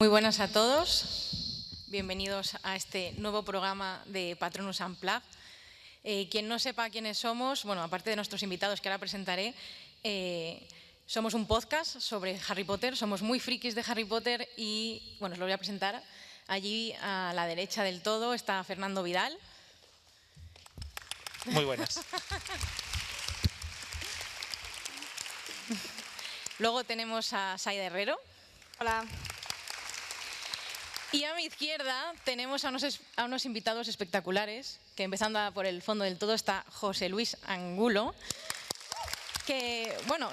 Muy buenas a todos, bienvenidos a este nuevo programa de Patronus Unplugged. Quien no sepa quiénes somos, bueno, aparte de nuestros invitados que ahora presentaré, somos un podcast sobre Harry Potter, somos muy frikis de Harry Potter y, bueno, os lo voy a presentar. Allí a la derecha del todo está Fernando Vidal. Muy buenas. Luego tenemos a Saida Herrero. Hola. Y a mi izquierda tenemos a unos invitados espectaculares, que empezando por el fondo del todo está José Luis Angulo, que, bueno,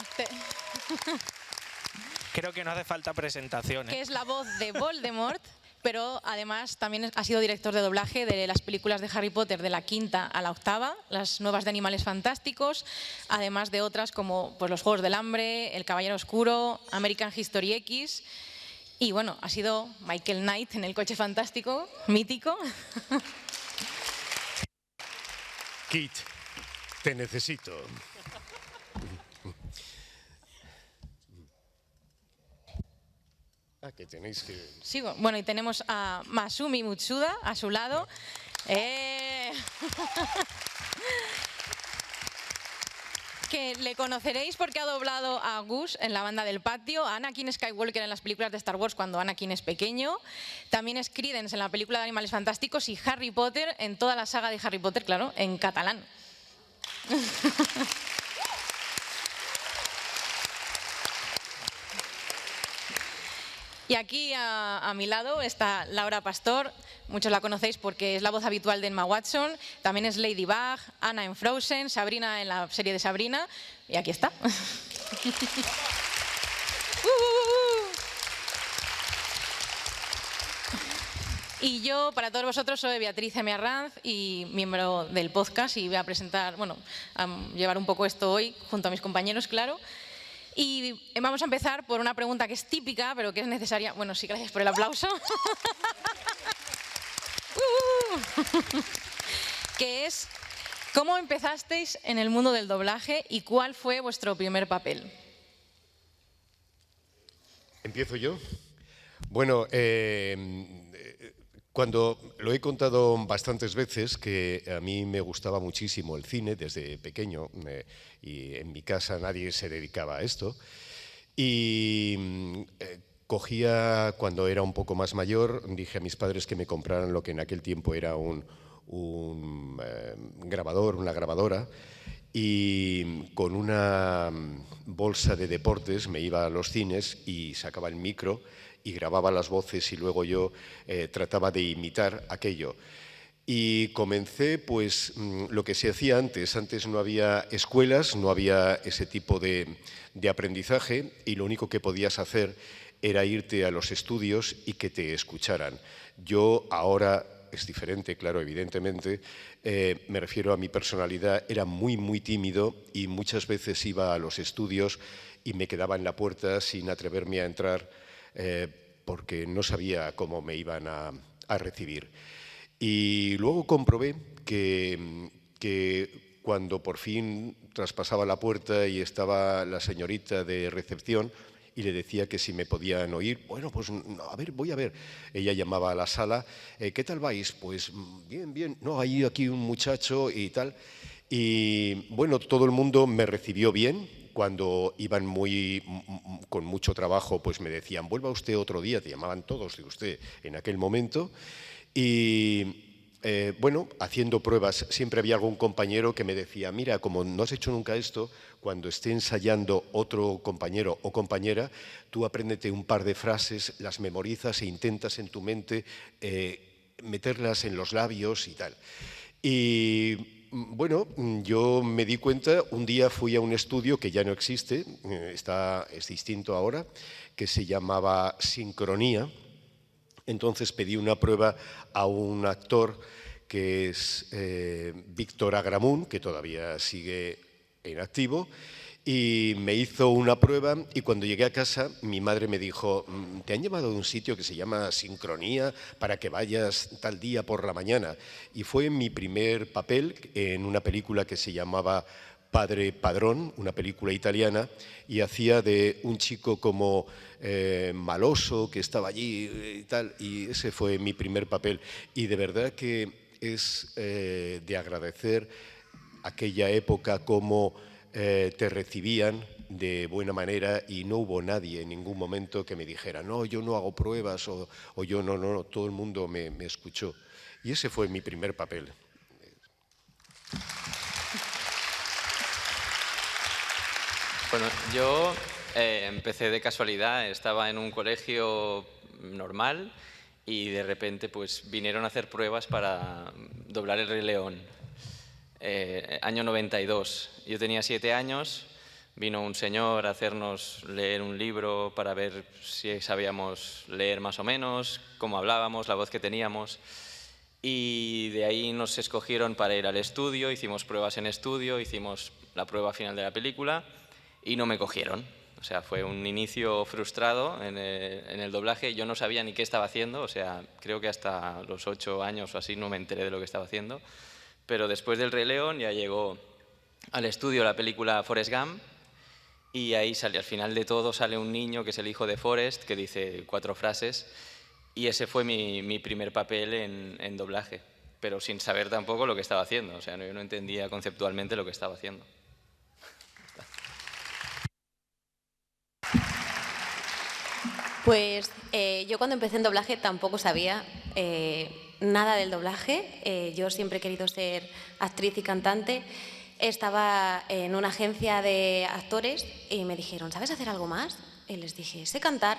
Creo que no hace falta presentación, que es la voz de Voldemort, pero además también ha sido director de doblaje de las películas de Harry Potter de la 5ª a la 8ª, las nuevas de Animales Fantásticos, además de otras como pues, Los Juegos del Hambre, El Caballero Oscuro, American History X. Y bueno, ha sido Michael Knight en El Coche Fantástico, mítico. Kit, te necesito. Que tenéis que... Sigo. Bueno, y tenemos a Masumi Mutsuda a su lado. Que le conoceréis porque ha doblado a Gus en La Banda del Patio, a Anakin Skywalker en las películas de Star Wars cuando Anakin es pequeño, también es Credence en la película de Animales Fantásticos y Harry Potter en toda la saga de Harry Potter, claro, en catalán. Y aquí a mi lado está Laura Pastor, muchos la conocéis porque es la voz habitual de Emma Watson, también es Ladybug, Anna en Frozen, Sabrina en la serie de Sabrina, y aquí está. Y yo, para todos vosotros, soy Beatriz M. Arranz y miembro del podcast y voy a presentar, bueno, a llevar un poco esto hoy junto a mis compañeros, claro. Y vamos a empezar por una pregunta que es típica, pero que es necesaria. Bueno, sí, gracias por el aplauso. Que es, ¿cómo empezasteis en el mundo del doblaje y cuál fue vuestro primer papel? ¿Empiezo yo? Bueno, cuando lo he contado bastantes veces, que a mí me gustaba muchísimo el cine desde pequeño y en mi casa nadie se dedicaba a esto. Y cogía, cuando era un poco más mayor, dije a mis padres que me compraran lo que en aquel tiempo era un grabador, una grabadora, y con una bolsa de deportes me iba a los cines y sacaba el micro y grababa las voces y luego yo trataba de imitar aquello. Y comencé pues lo que se hacía antes. Antes no había escuelas, no había ese tipo de aprendizaje y lo único que podías hacer era irte a los estudios y que te escucharan. Yo ahora es diferente, claro, evidentemente, me refiero a mi personalidad, era muy tímido y muchas veces iba a los estudios y me quedaba en la puerta sin atreverme a entrar porque no sabía cómo me iban a recibir. Y luego comprobé que cuando por fin traspasaba la puerta y estaba la señorita de recepción y le decía que si me podían oír, bueno, pues a ver, voy a ver. Ella llamaba a la sala, ¿qué tal vais? Pues bien, no, hay aquí un muchacho y tal. Y bueno, todo el mundo me recibió bien. Cuando iban con mucho trabajo, pues me decían, vuelva usted otro día, te llamaban todos de usted en aquel momento. Y bueno, haciendo pruebas, siempre había algún compañero que me decía, mira, como no has hecho nunca esto, cuando esté ensayando otro compañero o compañera, tú apréndete un par de frases, las memorizas e intentas en tu mente meterlas en los labios y tal. Y bueno, yo me di cuenta, un día fui a un estudio que ya no existe, es distinto ahora, que se llamaba Sincronía. Entonces pedí una prueba a un actor que es Víctor Agramunt, que todavía sigue en activo, y me hizo una prueba y cuando llegué a casa mi madre me dijo, te han llevado a un sitio que se llama Sincronía para que vayas tal día por la mañana. Y fue mi primer papel en una película que se llamaba Padre Padrón, una película italiana, y hacía de un chico como maloso que estaba allí y tal, y ese fue mi primer papel. Y de verdad que es de agradecer aquella época, cómo te recibían de buena manera, y no hubo nadie en ningún momento que me dijera no, yo no hago pruebas, o yo no, todo el mundo me escuchó. Y ese fue mi primer papel. Bueno, yo empecé de casualidad, estaba en un colegio normal y de repente pues vinieron a hacer pruebas para doblar El Rey León. Año 92. Yo tenía 7 años, vino un señor a hacernos leer un libro para ver si sabíamos leer más o menos, cómo hablábamos, la voz que teníamos. Y de ahí nos escogieron para ir al estudio, hicimos pruebas en estudio, hicimos la prueba final de la película y no me cogieron. O sea, fue un inicio frustrado en el doblaje. Yo no sabía ni qué estaba haciendo, o sea, creo que hasta los 8 años o así no me enteré de lo que estaba haciendo. Pero después del Rey León ya llegó al estudio la película Forrest Gump y ahí sale, al final de todo sale un niño que es el hijo de Forrest, que dice 4 frases, y ese fue mi primer papel en doblaje, pero sin saber tampoco lo que estaba haciendo. O sea, yo no entendía conceptualmente lo que estaba haciendo. Pues yo cuando empecé en doblaje tampoco sabía nada del doblaje. Yo siempre he querido ser actriz y cantante. Estaba en una agencia de actores y me dijeron, ¿sabes hacer algo más? Y les dije, sé cantar.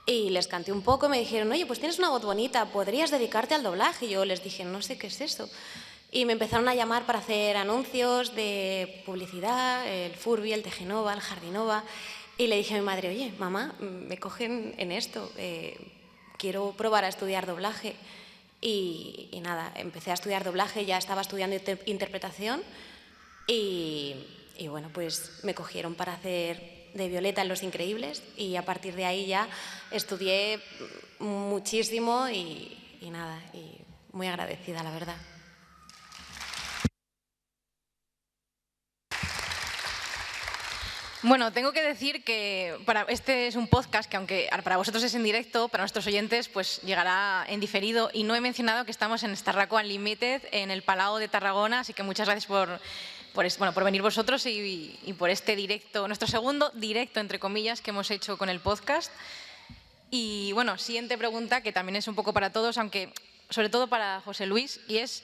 Y les canté un poco y me dijeron, oye, pues tienes una voz bonita, ¿podrías dedicarte al doblaje? Y yo les dije, no sé qué es eso. Y me empezaron a llamar para hacer anuncios de publicidad, el Furby, el Tegenova, el Jardinova. Y le dije a mi madre, oye, mamá, me cogen en esto, quiero probar a estudiar doblaje. Y nada, empecé a estudiar doblaje, ya estaba estudiando interpretación y bueno, pues me cogieron para hacer de Violeta en Los Increíbles y a partir de ahí ya estudié muchísimo y nada, y muy agradecida, la verdad. Bueno, tengo que decir que este es un podcast que, aunque para vosotros es en directo, para nuestros oyentes pues llegará en diferido, y no he mencionado que estamos en Starraco Unlimited, en el Palau de Tarragona, así que muchas gracias por venir vosotros y por este directo, nuestro segundo directo, entre comillas, que hemos hecho con el podcast. Y bueno, siguiente pregunta, que también es un poco para todos, aunque sobre todo para José Luis, y es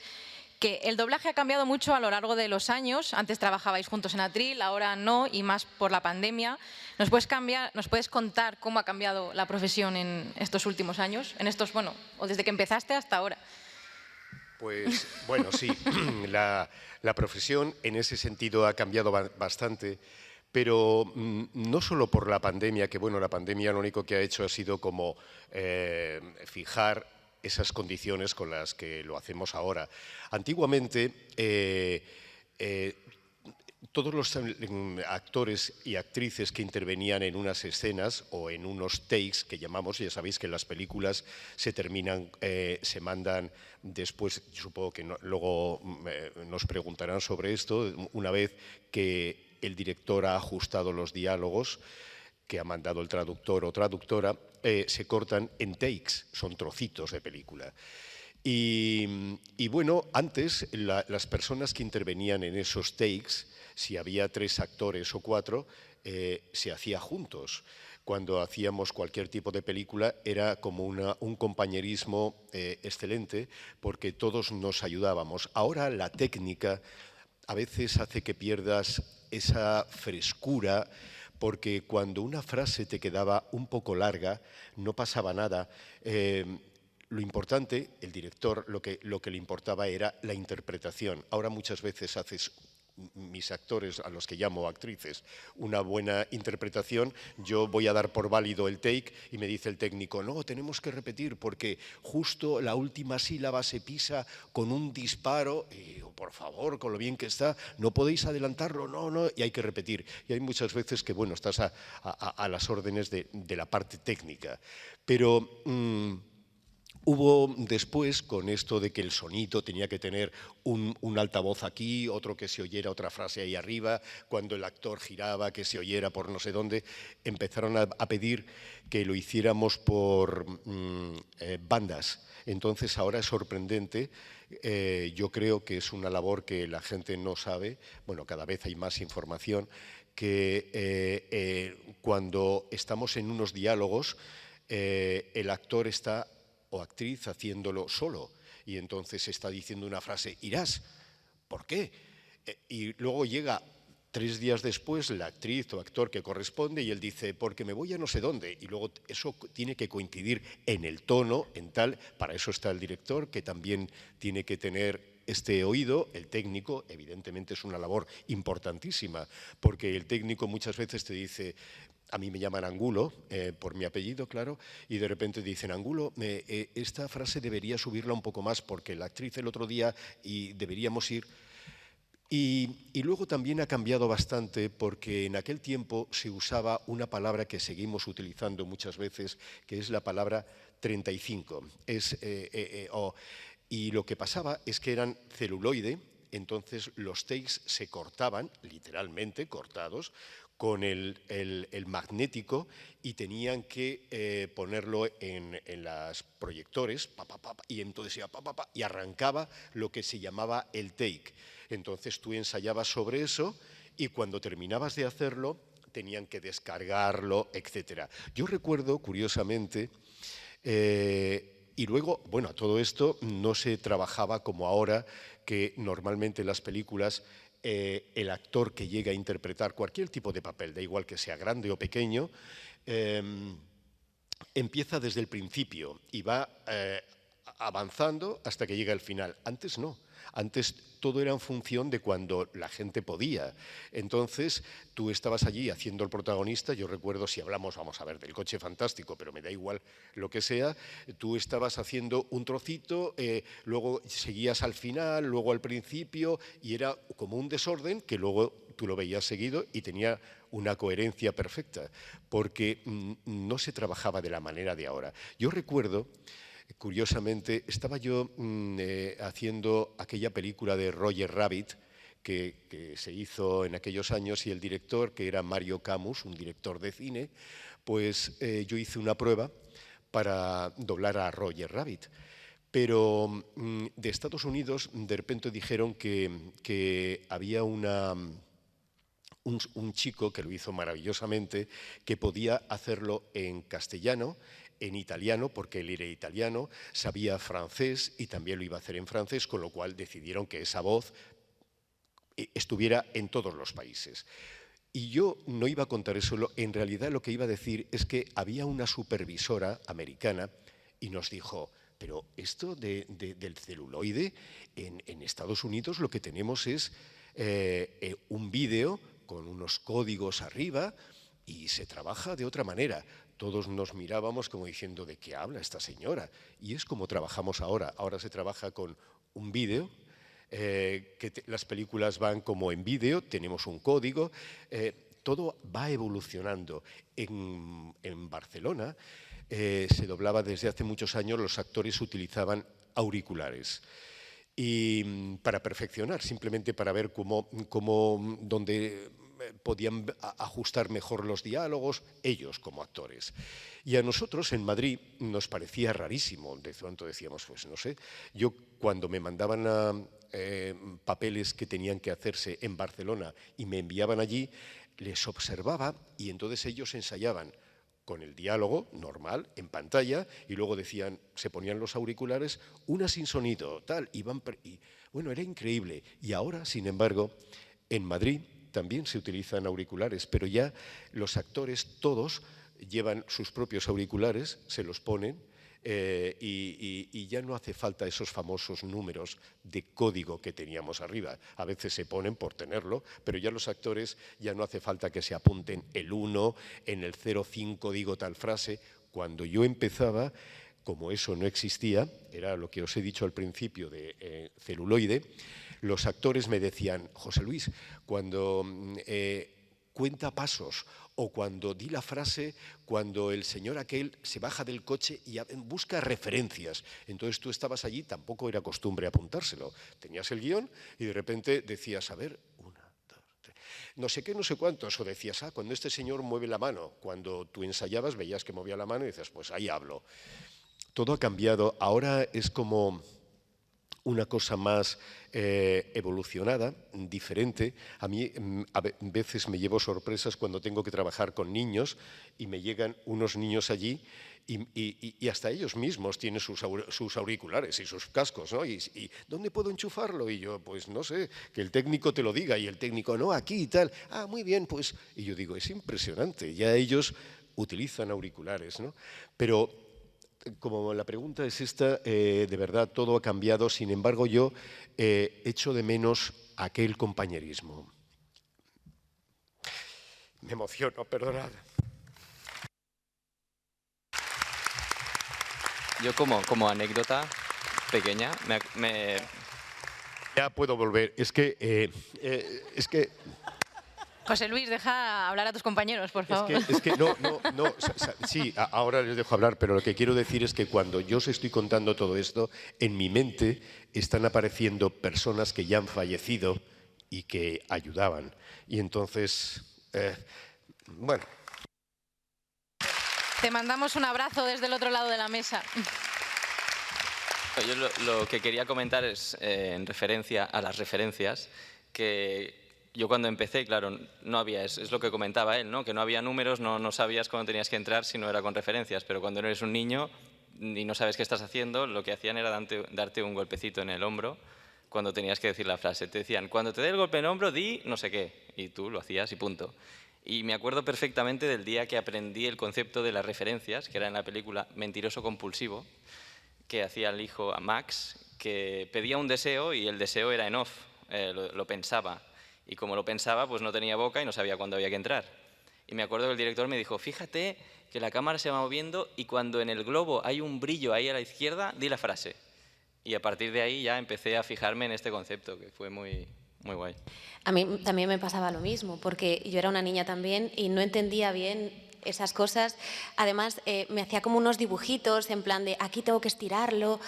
que el doblaje ha cambiado mucho a lo largo de los años. Antes trabajabais juntos en Atril, ahora no, y más por la pandemia. ¿Nos puedes contar cómo ha cambiado la profesión en estos últimos años? O desde que empezaste hasta ahora. Pues bueno, sí, la profesión en ese sentido ha cambiado bastante, pero no solo por la pandemia, que bueno, la pandemia lo único que ha hecho ha sido como fijar esas condiciones con las que lo hacemos ahora. Antiguamente, todos los actores y actrices que intervenían en unas escenas o en unos takes que llamamos, ya sabéis que las películas se terminan, se mandan después, supongo que luego nos preguntarán sobre esto, una vez que el director ha ajustado los diálogos que ha mandado el traductor o traductora, se cortan en takes, son trocitos de película. Y bueno, antes las personas que intervenían en esos takes, si había 3 actores o 4, se hacía juntos. Cuando hacíamos cualquier tipo de película era como un compañerismo excelente, porque todos nos ayudábamos. Ahora la técnica a veces hace que pierdas esa frescura, porque cuando una frase te quedaba un poco larga, no pasaba nada. Lo importante, el director, lo que le importaba era la interpretación. Ahora muchas veces haces, mis actores, a los que llamo actrices, una buena interpretación, yo voy a dar por válido el take y me dice el técnico, no, tenemos que repetir porque justo la última sílaba se pisa con un disparo, y digo, por favor, con lo bien que está, no podéis adelantarlo, no, y hay que repetir. Y hay muchas veces que, bueno, estás a las órdenes de la parte técnica. Pero Hubo después, con esto de que el sonido tenía que tener un altavoz aquí, otro que se oyera otra frase ahí arriba, cuando el actor giraba, que se oyera por no sé dónde, empezaron a pedir que lo hiciéramos por bandas. Entonces ahora es sorprendente, yo creo que es una labor que la gente no sabe, bueno, cada vez hay más información, que cuando estamos en unos diálogos, el actor está o actriz haciéndolo solo y entonces está diciendo una frase, irás, ¿por qué? Y luego llega 3 días después la actriz o actor que corresponde y él dice, porque me voy a no sé dónde, y luego eso tiene que coincidir en el tono, en tal, para eso está el director, que también tiene que tener este oído. El técnico, evidentemente, es una labor importantísima, porque el técnico muchas veces te dice, a mí me llaman Angulo, por mi apellido, claro, y de repente dicen, Angulo, esta frase debería subirla un poco más porque la actriz el otro día y deberíamos ir. Y luego también ha cambiado bastante porque en aquel tiempo se usaba una palabra que seguimos utilizando muchas veces, que es la palabra 35. Y lo que pasaba es que eran celuloide, entonces los takes se cortaban, literalmente cortados, con el magnético y tenían que ponerlo en los proyectores y entonces iba y arrancaba lo que se llamaba el take. Entonces tú ensayabas sobre eso y cuando terminabas de hacerlo tenían que descargarlo, etc. Yo recuerdo, curiosamente, y luego, bueno, todo esto no se trabajaba como ahora, que normalmente en las películas el actor que llega a interpretar cualquier tipo de papel, da igual que sea grande o pequeño, empieza desde el principio y va avanzando hasta que llega al final. Antes no. Antes todo era en función de cuando la gente podía. Entonces, tú estabas allí haciendo el protagonista, yo recuerdo, si hablamos, vamos a ver, del Coche Fantástico, pero me da igual lo que sea, tú estabas haciendo un trocito, luego seguías al final, luego al principio, y era como un desorden que luego tú lo veías seguido y tenía una coherencia perfecta, porque no se trabajaba de la manera de ahora. Yo recuerdo, curiosamente, estaba yo haciendo aquella película de Roger Rabbit que se hizo en aquellos años y el director, que era Mario Camus, un director de cine, pues yo hice una prueba para doblar a Roger Rabbit. Pero de Estados Unidos de repente dijeron que había un chico que lo hizo maravillosamente, que podía hacerlo en castellano, en italiano, porque él era italiano, sabía francés y también lo iba a hacer en francés, con lo cual decidieron que esa voz estuviera en todos los países. Y yo no iba a contar eso, en realidad lo que iba a decir es que había una supervisora americana y nos dijo, pero esto del celuloide, en Estados Unidos lo que tenemos es un vídeo con unos códigos arriba y se trabaja de otra manera. Todos nos mirábamos como diciendo, ¿de qué habla esta señora? Y es como trabajamos ahora. Ahora se trabaja con un vídeo, las películas van como en vídeo, tenemos un código, todo va evolucionando. En Barcelona se doblaba desde hace muchos años, los actores utilizaban auriculares. Y para perfeccionar, simplemente para ver dónde podían ajustar mejor los diálogos, ellos como actores. Y a nosotros en Madrid nos parecía rarísimo, de pronto decíamos, pues no sé, yo cuando me mandaban papeles que tenían que hacerse en Barcelona y me enviaban allí, les observaba y entonces ellos ensayaban con el diálogo normal en pantalla y luego decían, se ponían los auriculares, una sin sonido, tal, y bueno, era increíble. Y ahora, sin embargo, en Madrid también se utilizan auriculares, pero ya los actores todos llevan sus propios auriculares, se los ponen y ya no hace falta esos famosos números de código que teníamos arriba. A veces se ponen por tenerlo, pero ya los actores ya no hace falta que se apunten el 1, en el 05 digo tal frase. Cuando yo empezaba, como eso no existía, era lo que os he dicho al principio de celuloide, los actores me decían, José Luis, cuando cuenta pasos, o cuando di la frase, cuando el señor aquel se baja del coche y busca referencias. Entonces tú estabas allí, tampoco era costumbre apuntárselo. Tenías el guión y de repente decías, a ver, 1, 2, 3, no sé qué, no sé cuántos, o decías, cuando este señor mueve la mano. Cuando tú ensayabas veías que movía la mano y dices, pues ahí hablo. Todo ha cambiado, ahora es como una cosa más evolucionada, diferente. A mí a veces me llevo sorpresas cuando tengo que trabajar con niños y me llegan unos niños allí y hasta ellos mismos tienen sus auriculares y sus cascos, ¿no? Y ¿dónde puedo enchufarlo? Y yo, pues no sé, que el técnico te lo diga, y el técnico, no, aquí y tal. Muy bien, pues. Y yo digo, es impresionante, ya ellos utilizan auriculares, ¿no? Pero como la pregunta es esta, de verdad todo ha cambiado, sin embargo yo echo de menos aquel compañerismo. Me emociono, perdonad. Yo como anécdota pequeña, Ya puedo volver, es que José Luis, deja hablar a tus compañeros, por favor. Es que no, sí, ahora les dejo hablar, pero lo que quiero decir es que cuando yo os estoy contando todo esto, en mi mente están apareciendo personas que ya han fallecido y que ayudaban. Y entonces, bueno. Te mandamos un abrazo desde el otro lado de la mesa. Yo lo que quería comentar es, en referencia a las referencias, que yo cuando empecé, claro, no había, es lo que comentaba él, ¿no? Que no había números, no sabías cuándo tenías que entrar si no era con referencias, pero cuando eres un niño y no sabes qué estás haciendo, lo que hacían era darte un golpecito en el hombro cuando tenías que decir la frase. Te decían, cuando te dé el golpe en el hombro, di no sé qué, y tú lo hacías y punto. Y me acuerdo perfectamente del día que aprendí el concepto de las referencias, que era en la película Mentiroso Compulsivo, que hacía el hijo a Max, que pedía un deseo y el deseo era en off, lo pensaba. Y como lo pensaba, pues no tenía boca y no sabía cuándo había que entrar. Y me acuerdo que el director me dijo, fíjate que la cámara se va moviendo y cuando en el globo hay un brillo ahí a la izquierda, di la frase. Y a partir de ahí ya empecé a fijarme en este concepto, que fue muy guay. A mí también me pasaba lo mismo, porque yo era una niña también y no entendía bien esas cosas. Además, me hacía como unos dibujitos en plan de aquí tengo que estirarlo,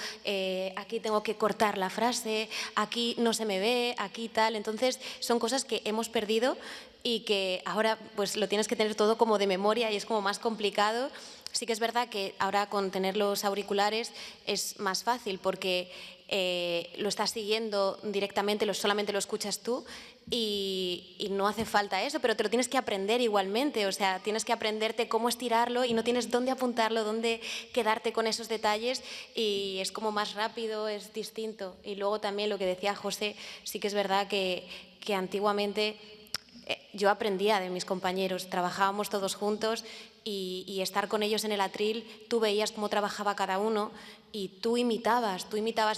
aquí tengo que cortar la frase, aquí no se me ve, aquí tal. Entonces, son cosas que hemos perdido y que ahora pues lo tienes que tener todo como de memoria y es como más complicado. Sí que es verdad que ahora con tener los auriculares es más fácil porque lo estás siguiendo directamente, solamente lo escuchas tú y no hace falta eso, pero te lo tienes que aprender igualmente, o sea, tienes que aprenderte cómo estirarlo y no tienes dónde apuntarlo, dónde quedarte con esos detalles y es como más rápido, es distinto. Y luego también lo que decía José, sí que es verdad que antiguamente yo aprendía de mis compañeros, trabajábamos todos juntos y estar con ellos en el atril, tú veías cómo trabajaba cada uno y tú imitabas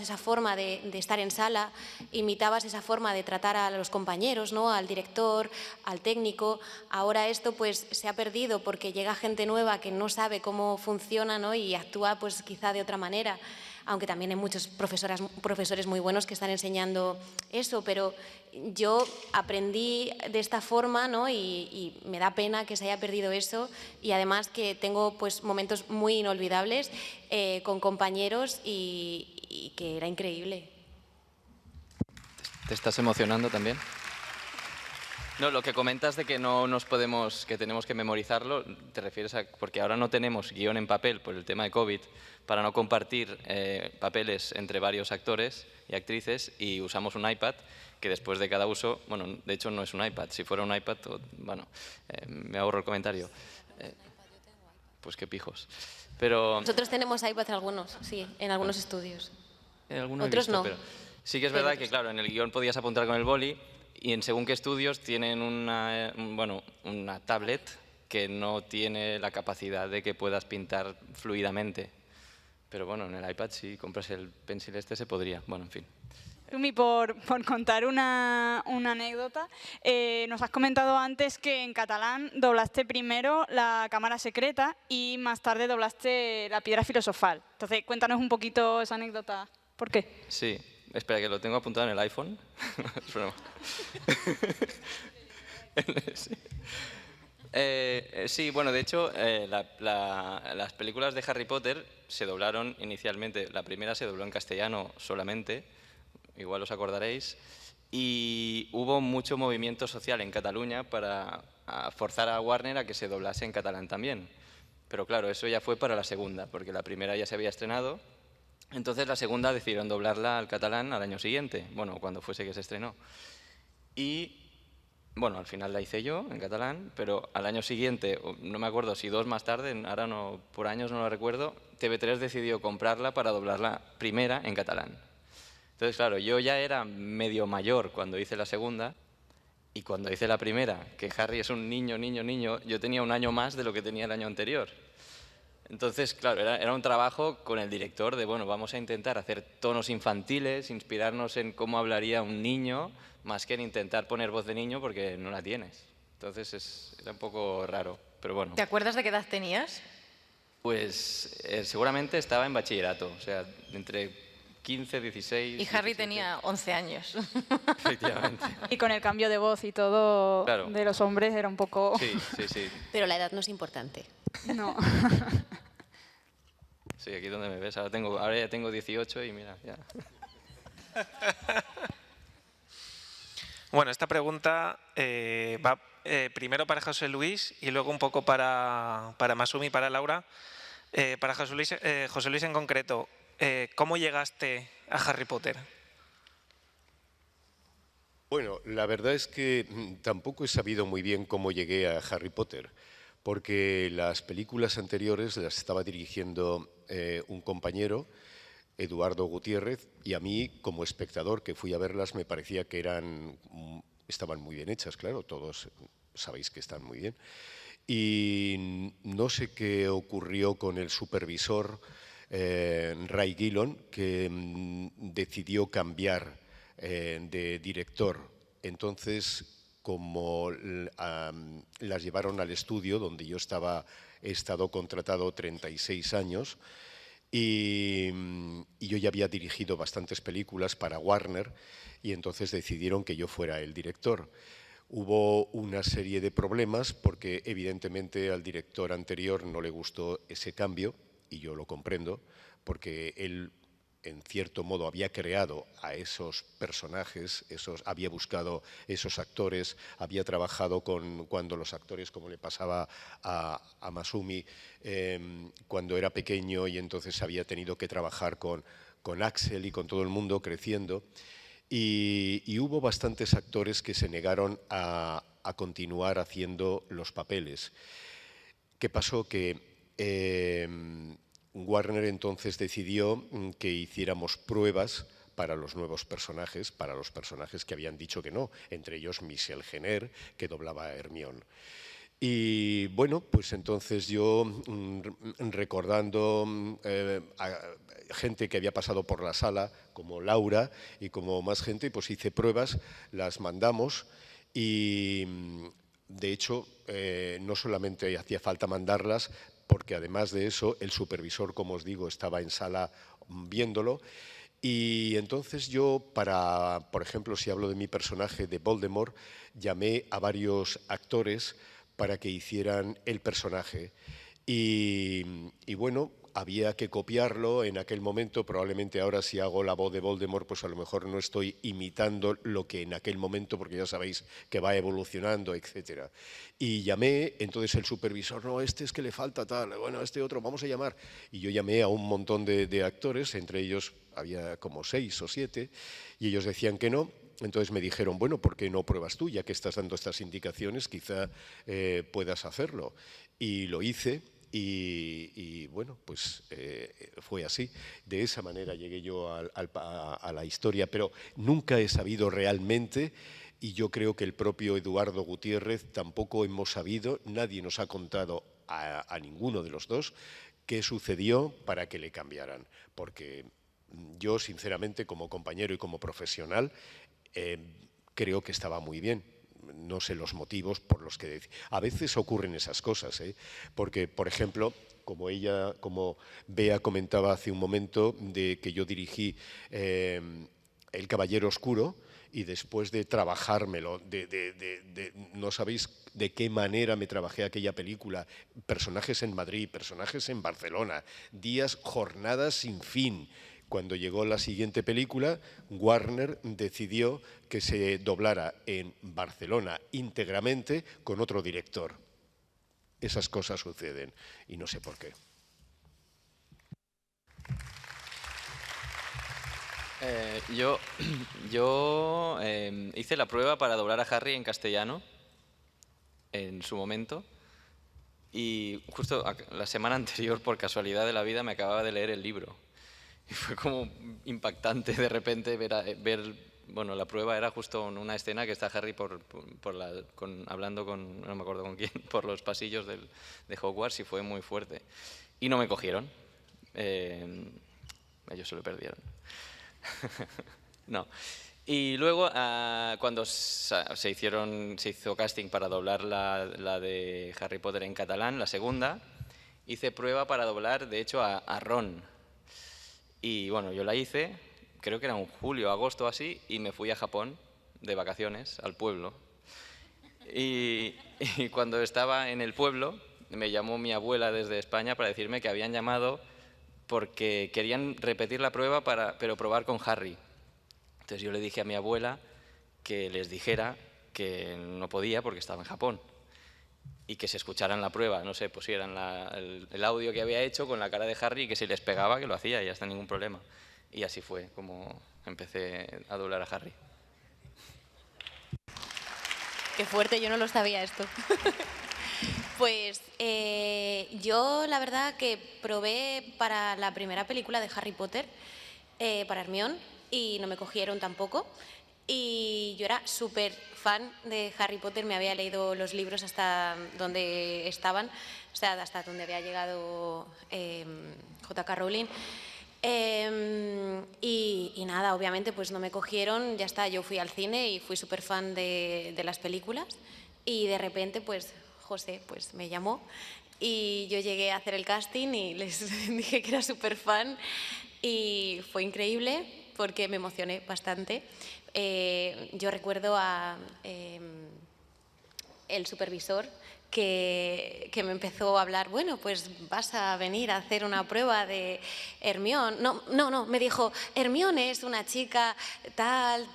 esa forma de estar en sala, imitabas esa forma de tratar a los compañeros, ¿no? Al director, al técnico. Ahora esto pues se ha perdido porque llega gente nueva que no sabe cómo funciona, ¿no? Y actúa pues quizá de otra manera. Aunque también hay muchos profesores muy buenos que están enseñando eso, pero yo aprendí de esta forma, ¿no? y me da pena que se haya perdido eso y además que tengo pues, momentos muy inolvidables con compañeros y que era increíble. ¿Te estás emocionando también? No, lo que comentas de que no nos podemos, que tenemos que memorizarlo, te refieres a porque ahora no tenemos guión en papel por el tema de COVID para no compartir papeles entre varios actores y actrices y usamos un iPad que después de cada uso, bueno, de hecho no es un iPad, si fuera un iPad, bueno, me ahorro el comentario. Pues qué pijos. Pero nosotros tenemos iPad en algunos, sí, en algunos estudios. En algunos otros he visto, no. Pero sí que es verdad que, claro, en el guión podías apuntar con el boli y en según qué estudios tienen una tablet que no tiene la capacidad de que puedas pintar fluidamente. Pero bueno, en el iPad si compras el pencil este se podría. Bueno, en fin. Tumi, por contar una anécdota, nos has comentado antes que en catalán doblaste primero La cámara secreta y más tarde doblaste La piedra filosofal. Entonces, cuéntanos un poquito esa anécdota. ¿Por qué? Sí, espera, que lo tengo apuntado en el iPhone. Sí, bueno, de hecho, las películas de Harry Potter se doblaron inicialmente. La primera se dobló en castellano solamente, igual os acordaréis, y hubo mucho movimiento social en Cataluña para forzar a Warner a que se doblase en catalán también. Pero claro, eso ya fue para la segunda, porque la primera ya se había estrenado. Entonces la segunda decidieron doblarla al catalán al año siguiente, bueno, cuando fuese que se estrenó. Y bueno, al final la hice yo en catalán, pero al año siguiente, no me acuerdo si 2 más tarde, ahora no, por años no lo recuerdo, TV3 decidió comprarla para doblarla primera en catalán. Entonces, claro, yo ya era medio mayor cuando hice la segunda, y cuando hice la primera, que Harry es un niño, yo tenía 1 año más de lo que tenía el año anterior. Entonces, claro, era un trabajo con el director de, bueno, vamos a intentar hacer tonos infantiles, inspirarnos en cómo hablaría un niño, más que en intentar poner voz de niño porque no la tienes. Entonces, era un poco raro, pero bueno. ¿Te acuerdas de qué edad tenías? Pues seguramente estaba en bachillerato, o sea, entre 15, 16... Y Harry 17. tenía 11 años. Efectivamente. Y con el cambio de voz y todo Claro. de los hombres era un poco... Sí, sí, sí. Pero la edad no es importante. No. Sí, aquí donde me ves, ahora ya tengo 18 y mira, ya. Bueno, esta pregunta va primero para José Luis y luego un poco para Masumi y para Laura. Para José Luis en concreto, ¿cómo llegaste a Harry Potter? Bueno, la verdad es que tampoco he sabido muy bien cómo llegué a Harry Potter, porque las películas anteriores las estaba dirigiendo un compañero, Eduardo Gutiérrez, y a mí, como espectador que fui a verlas, me parecía que estaban muy bien hechas, claro, todos sabéis que están muy bien. Y no sé qué ocurrió con el supervisor Ray Gillon, que decidió cambiar de director. Entonces, como las llevaron al estudio, donde yo he estado contratado 36 años, y yo ya había dirigido bastantes películas para Warner, y entonces decidieron que yo fuera el director. Hubo una serie de problemas porque evidentemente al director anterior no le gustó ese cambio, y yo lo comprendo, porque él en cierto modo había creado a esos personajes, había buscado esos actores, había trabajado cuando los actores, como le pasaba a Masumi, cuando era pequeño, y entonces había tenido que trabajar con Axel y con todo el mundo creciendo. Y hubo bastantes actores que se negaron a continuar haciendo los papeles. ¿Qué pasó? Que Warner entonces decidió que hiciéramos pruebas para los nuevos personajes, para los personajes que habían dicho que no, entre ellos Michel Jenner, que doblaba a Hermione. Y bueno, pues entonces yo, recordando a gente que había pasado por la sala, como Laura y como más gente, pues hice pruebas, las mandamos y de hecho no solamente hacía falta mandarlas, porque además de eso el supervisor, como os digo, estaba en sala viéndolo. Y entonces yo, por ejemplo, si hablo de mi personaje de Voldemort, llamé a varios actores para que hicieran el personaje. Y bueno, había que copiarlo en aquel momento. Probablemente ahora, si hago la voz de Voldemort, pues a lo mejor no estoy imitando lo que en aquel momento, porque ya sabéis que va evolucionando, etc. Y llamé, entonces el supervisor, no, este es que le falta tal, bueno, este otro, vamos a llamar. Y yo llamé a un montón de actores, entre ellos había como 6 o 7, y ellos decían que no. Entonces me dijeron, bueno, ¿por qué no pruebas tú? Ya que estás dando estas indicaciones, quizá puedas hacerlo. Y lo hice. Y bueno, pues fue así. De esa manera llegué yo a la historia, pero nunca he sabido realmente, y yo creo que el propio Eduardo Gutiérrez tampoco hemos sabido, nadie nos ha contado a ninguno de los dos qué sucedió para que le cambiaran. Porque yo, sinceramente, como compañero y como profesional, creo que estaba muy bien. No sé los motivos por los que... A veces ocurren esas cosas, porque, por ejemplo, como Bea comentaba hace un momento, de que yo dirigí El Caballero Oscuro, y después de trabajármelo, no sabéis de qué manera me trabajé aquella película, personajes en Madrid, personajes en Barcelona, días, jornadas sin fin. Cuando llegó la siguiente película, Warner decidió que se doblara en Barcelona íntegramente con otro director. Esas cosas suceden y no sé por qué. Yo hice la prueba para doblar a Harry en castellano en su momento y justo la semana anterior, por casualidad de la vida, me acababa de leer el libro. Y fue como impactante de repente ver bueno, la prueba era justo una escena que está Harry hablando con, no me acuerdo con quién, por los pasillos de Hogwarts y fue muy fuerte. Y no me cogieron. Ellos se lo perdieron. No. Y luego, cuando se hizo casting para doblar la de Harry Potter en catalán, la segunda, hice prueba para doblar, de hecho, a Ron. Y bueno, yo la hice, creo que era en julio, agosto así, y me fui a Japón de vacaciones, al pueblo. Y cuando estaba en el pueblo, me llamó mi abuela desde España para decirme que habían llamado porque querían repetir la prueba, pero probar con Harry. Entonces yo le dije a mi abuela que les dijera que no podía porque estaba en Japón y que se escucharan la prueba, no sé, pusieran el audio que había hecho con la cara de Harry y que si les pegaba que lo hacía y ya está, ningún problema. Y así fue como empecé a doblar a Harry. Qué fuerte, yo no lo sabía esto. Pues yo la verdad que probé para la primera película de Harry Potter, para Hermione, y no me cogieron tampoco. Y yo era súper fan de Harry Potter, me había leído los libros hasta donde estaban, o sea, hasta donde había llegado J.K. Rowling. Y nada, obviamente pues no me cogieron, ya está, yo fui al cine y fui súper fan de las películas y de repente pues José pues me llamó y yo llegué a hacer el casting y les dije que era súper fan y fue increíble porque me emocioné bastante. Yo recuerdo a el supervisor que me empezó a hablar, bueno, pues vas a venir a hacer una prueba de Hermione. No, me dijo, Hermione es una chica tal.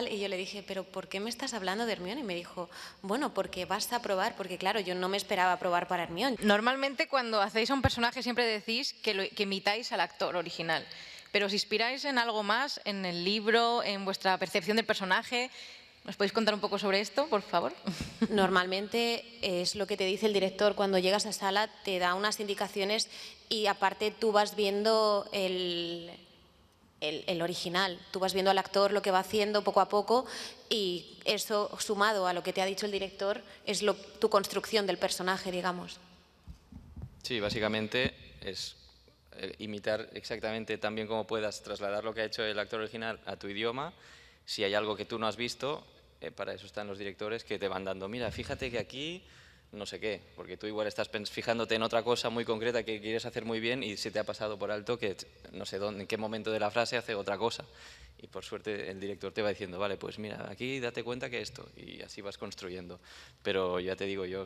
Y yo le dije, pero ¿por qué me estás hablando de Hermione? Y me dijo, bueno, porque vas a probar, porque claro, yo no me esperaba probar para Hermione. Normalmente cuando hacéis a un personaje siempre decís que imitáis al actor original, pero os inspiráis en algo más, en el libro, en vuestra percepción del personaje. ¿Nos podéis contar un poco sobre esto, por favor? Normalmente es lo que te dice el director cuando llegas a sala, te da unas indicaciones y aparte tú vas viendo el original, tú vas viendo al actor lo que va haciendo poco a poco y eso sumado a lo que te ha dicho el director es tu construcción del personaje, digamos. Sí, básicamente es imitar exactamente tan bien como puedas, trasladar lo que ha hecho el actor original a tu idioma. Si hay algo que tú no has visto, para eso están los directores que te van dando, mira, fíjate que aquí no sé qué, porque tú igual estás fijándote en otra cosa muy concreta que quieres hacer muy bien y se te ha pasado por alto que no sé en qué momento de la frase hace otra cosa. Y por suerte el director te va diciendo, vale, pues mira, aquí date cuenta que esto, y así vas construyendo. Pero ya te digo, yo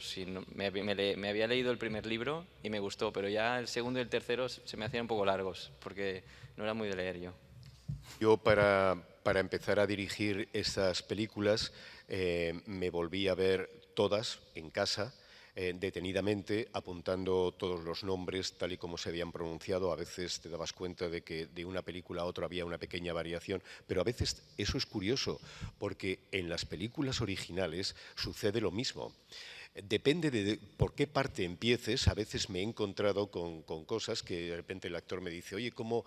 me había leído el primer libro y me gustó, pero ya el segundo y el tercero se me hacían un poco largos, porque no era muy de leer yo. Yo para empezar a dirigir estas películas me volví a ver todas en casa, detenidamente, apuntando todos los nombres tal y como se habían pronunciado. A veces te dabas cuenta de que de una película a otra había una pequeña variación, pero a veces eso es curioso, porque en las películas originales sucede lo mismo. Depende de por qué parte empieces. A veces me he encontrado con cosas que de repente el actor me dice, oye, ¿cómo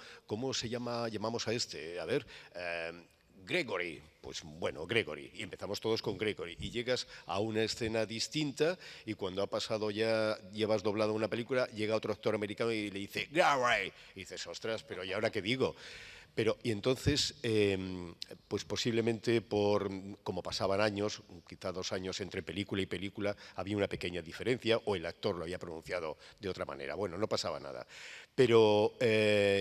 llamamos a este? A ver, Gregory. Pues bueno, Gregory. Y empezamos todos con Gregory. Y llegas a una escena distinta y cuando ha pasado ya, llevas doblado una película, llega otro actor americano y le dice, Gregory. Y dices, ostras, pero ¿y ahora qué digo? Y entonces, pues posiblemente como pasaban años, quizá 2 años entre película y película, había una pequeña diferencia o el actor lo había pronunciado de otra manera. Bueno, no pasaba nada. Pero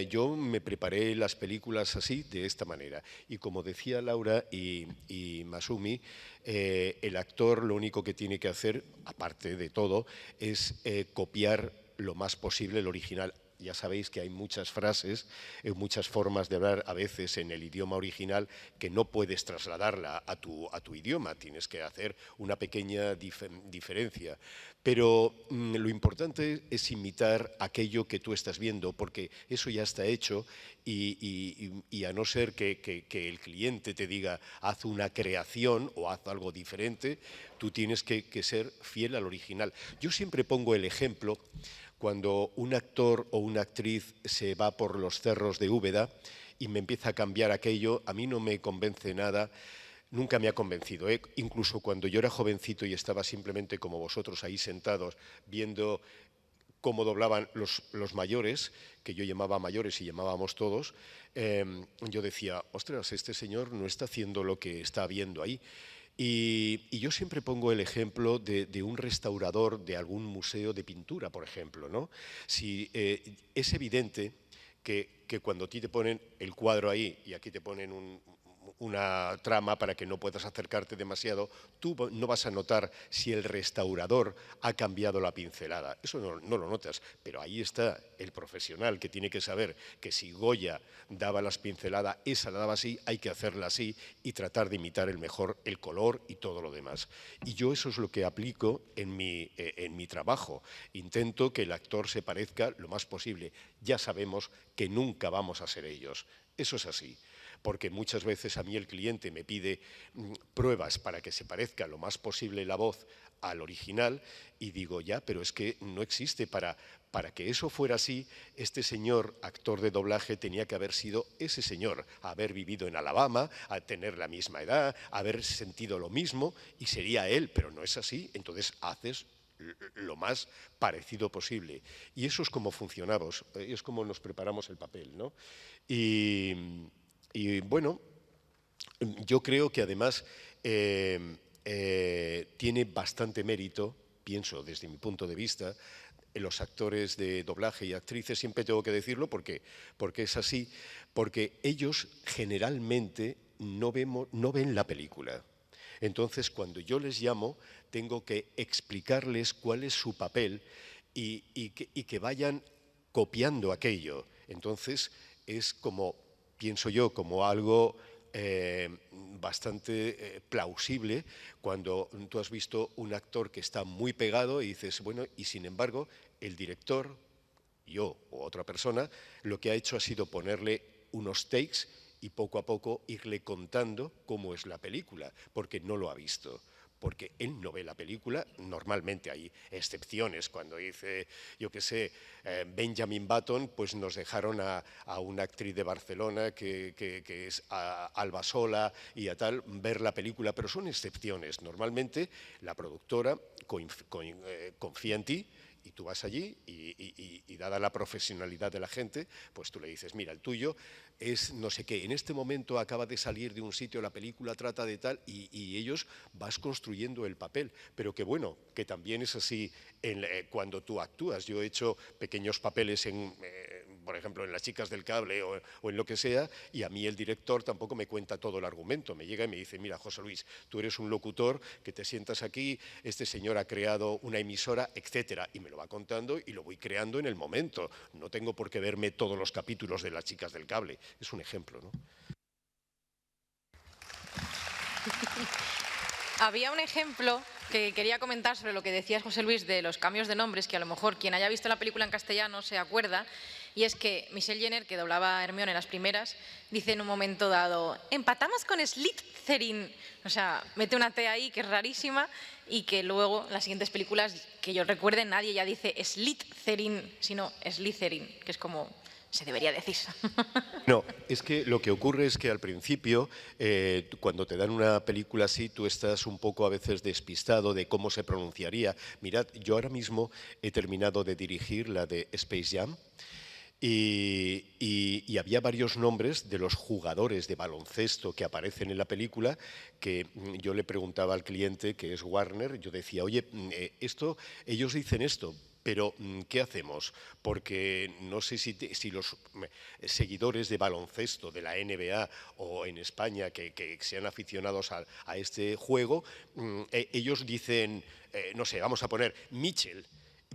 yo me preparé las películas así, de esta manera. Y como decía Laura y Masumi, el actor lo único que tiene que hacer, aparte de todo, es copiar lo más posible el original. Ya sabéis que hay muchas frases, muchas formas de hablar a veces en el idioma original que no puedes trasladarla a tu idioma, tienes que hacer una pequeña diferencia. Pero lo importante es imitar aquello que tú estás viendo, porque eso ya está hecho y a no ser que el cliente te diga haz una creación o haz algo diferente, tú tienes que ser fiel al original. Yo siempre pongo el ejemplo cuando un actor o una actriz se va por los cerros de Úbeda y me empieza a cambiar aquello, a mí no me convence nada, nunca me ha convencido. Incluso cuando yo era jovencito y estaba simplemente como vosotros ahí sentados viendo cómo doblaban los mayores, que yo llamaba mayores y llamábamos todos, yo decía, ostras, este señor no está haciendo lo que está viendo ahí. Y yo siempre pongo el ejemplo de un restaurador de algún museo de pintura, por ejemplo, ¿no? Si es evidente que cuando a ti te ponen el cuadro ahí y aquí te ponen una trama para que no puedas acercarte demasiado, tú no vas a notar si el restaurador ha cambiado la pincelada. Eso no lo notas, pero ahí está el profesional que tiene que saber que si Goya daba las pinceladas, esa la daba así, hay que hacerla así y tratar de imitar el color y todo lo demás. Y yo eso es lo que aplico en mi trabajo. Intento que el actor se parezca lo más posible. Ya sabemos que nunca vamos a ser ellos. Eso es así. Porque muchas veces a mí el cliente me pide pruebas para que se parezca lo más posible la voz al original y digo, ya, pero es que no existe. Para que eso fuera así, este señor actor de doblaje tenía que haber sido ese señor, haber vivido en Alabama, a tener la misma edad, haber sentido lo mismo y sería él, pero no es así, entonces haces lo más parecido posible. Y eso es como funcionamos, es como nos preparamos el papel, ¿no? Y bueno, yo creo que además tiene bastante mérito, pienso desde mi punto de vista, en los actores de doblaje y actrices, siempre tengo que decirlo porque es así, porque ellos generalmente no ven la película. Entonces, cuando yo les llamo, tengo que explicarles cuál es su papel y que vayan copiando aquello. Entonces, es como, pienso yo, como algo bastante plausible cuando tú has visto un actor que está muy pegado y dices, bueno, y sin embargo, el director, yo o otra persona, lo que ha hecho ha sido ponerle unos takes y poco a poco irle contando cómo es la película, porque no lo ha visto. Porque él no ve la película, normalmente hay excepciones, cuando dice, yo qué sé, Benjamin Button, pues nos dejaron a una actriz de Barcelona que es Alba Sola y a tal, ver la película, pero son excepciones. Normalmente la productora confía en ti y tú vas allí y dada la profesionalidad de la gente, pues tú le dices, mira, el tuyo es no sé qué, en este momento acaba de salir de un sitio, la película trata de tal, y ellos vas construyendo el papel. Pero que bueno, que también es así cuando tú actúas. Yo he hecho pequeños papeles por ejemplo, en Las chicas del cable o en lo que sea, y a mí el director tampoco me cuenta todo el argumento. Me llega y me dice, mira, José Luis, tú eres un locutor que te sientas aquí, este señor ha creado una emisora, etcétera, y me lo va contando y lo voy creando en el momento. No tengo por qué verme todos los capítulos de Las chicas del cable. Es un ejemplo, ¿no? Había un ejemplo que quería comentar sobre lo que decías, José Luis, de los cambios de nombres, que a lo mejor quien haya visto la película en castellano se acuerda, y es que Michelle Jenner, que doblaba a Hermione en las primeras, dice en un momento dado, empatamos con Slytherin, o sea, mete una T ahí que es rarísima, y que luego en las siguientes películas, que yo recuerde, nadie ya dice Slytherin, sino Slytherin, que es como se debería decir. No, es que lo que ocurre es que al principio, cuando te dan una película así, tú estás un poco a veces despistado de cómo se pronunciaría. Mirad, yo ahora mismo he terminado de dirigir la de Space Jam Y había varios nombres de los jugadores de baloncesto que aparecen en la película que yo le preguntaba al cliente, que es Warner, yo decía, oye, ellos dicen esto, pero ¿qué hacemos? Porque no sé si los seguidores de baloncesto de la NBA o en España que sean aficionados a este juego, ellos dicen, no sé, vamos a poner Mitchell.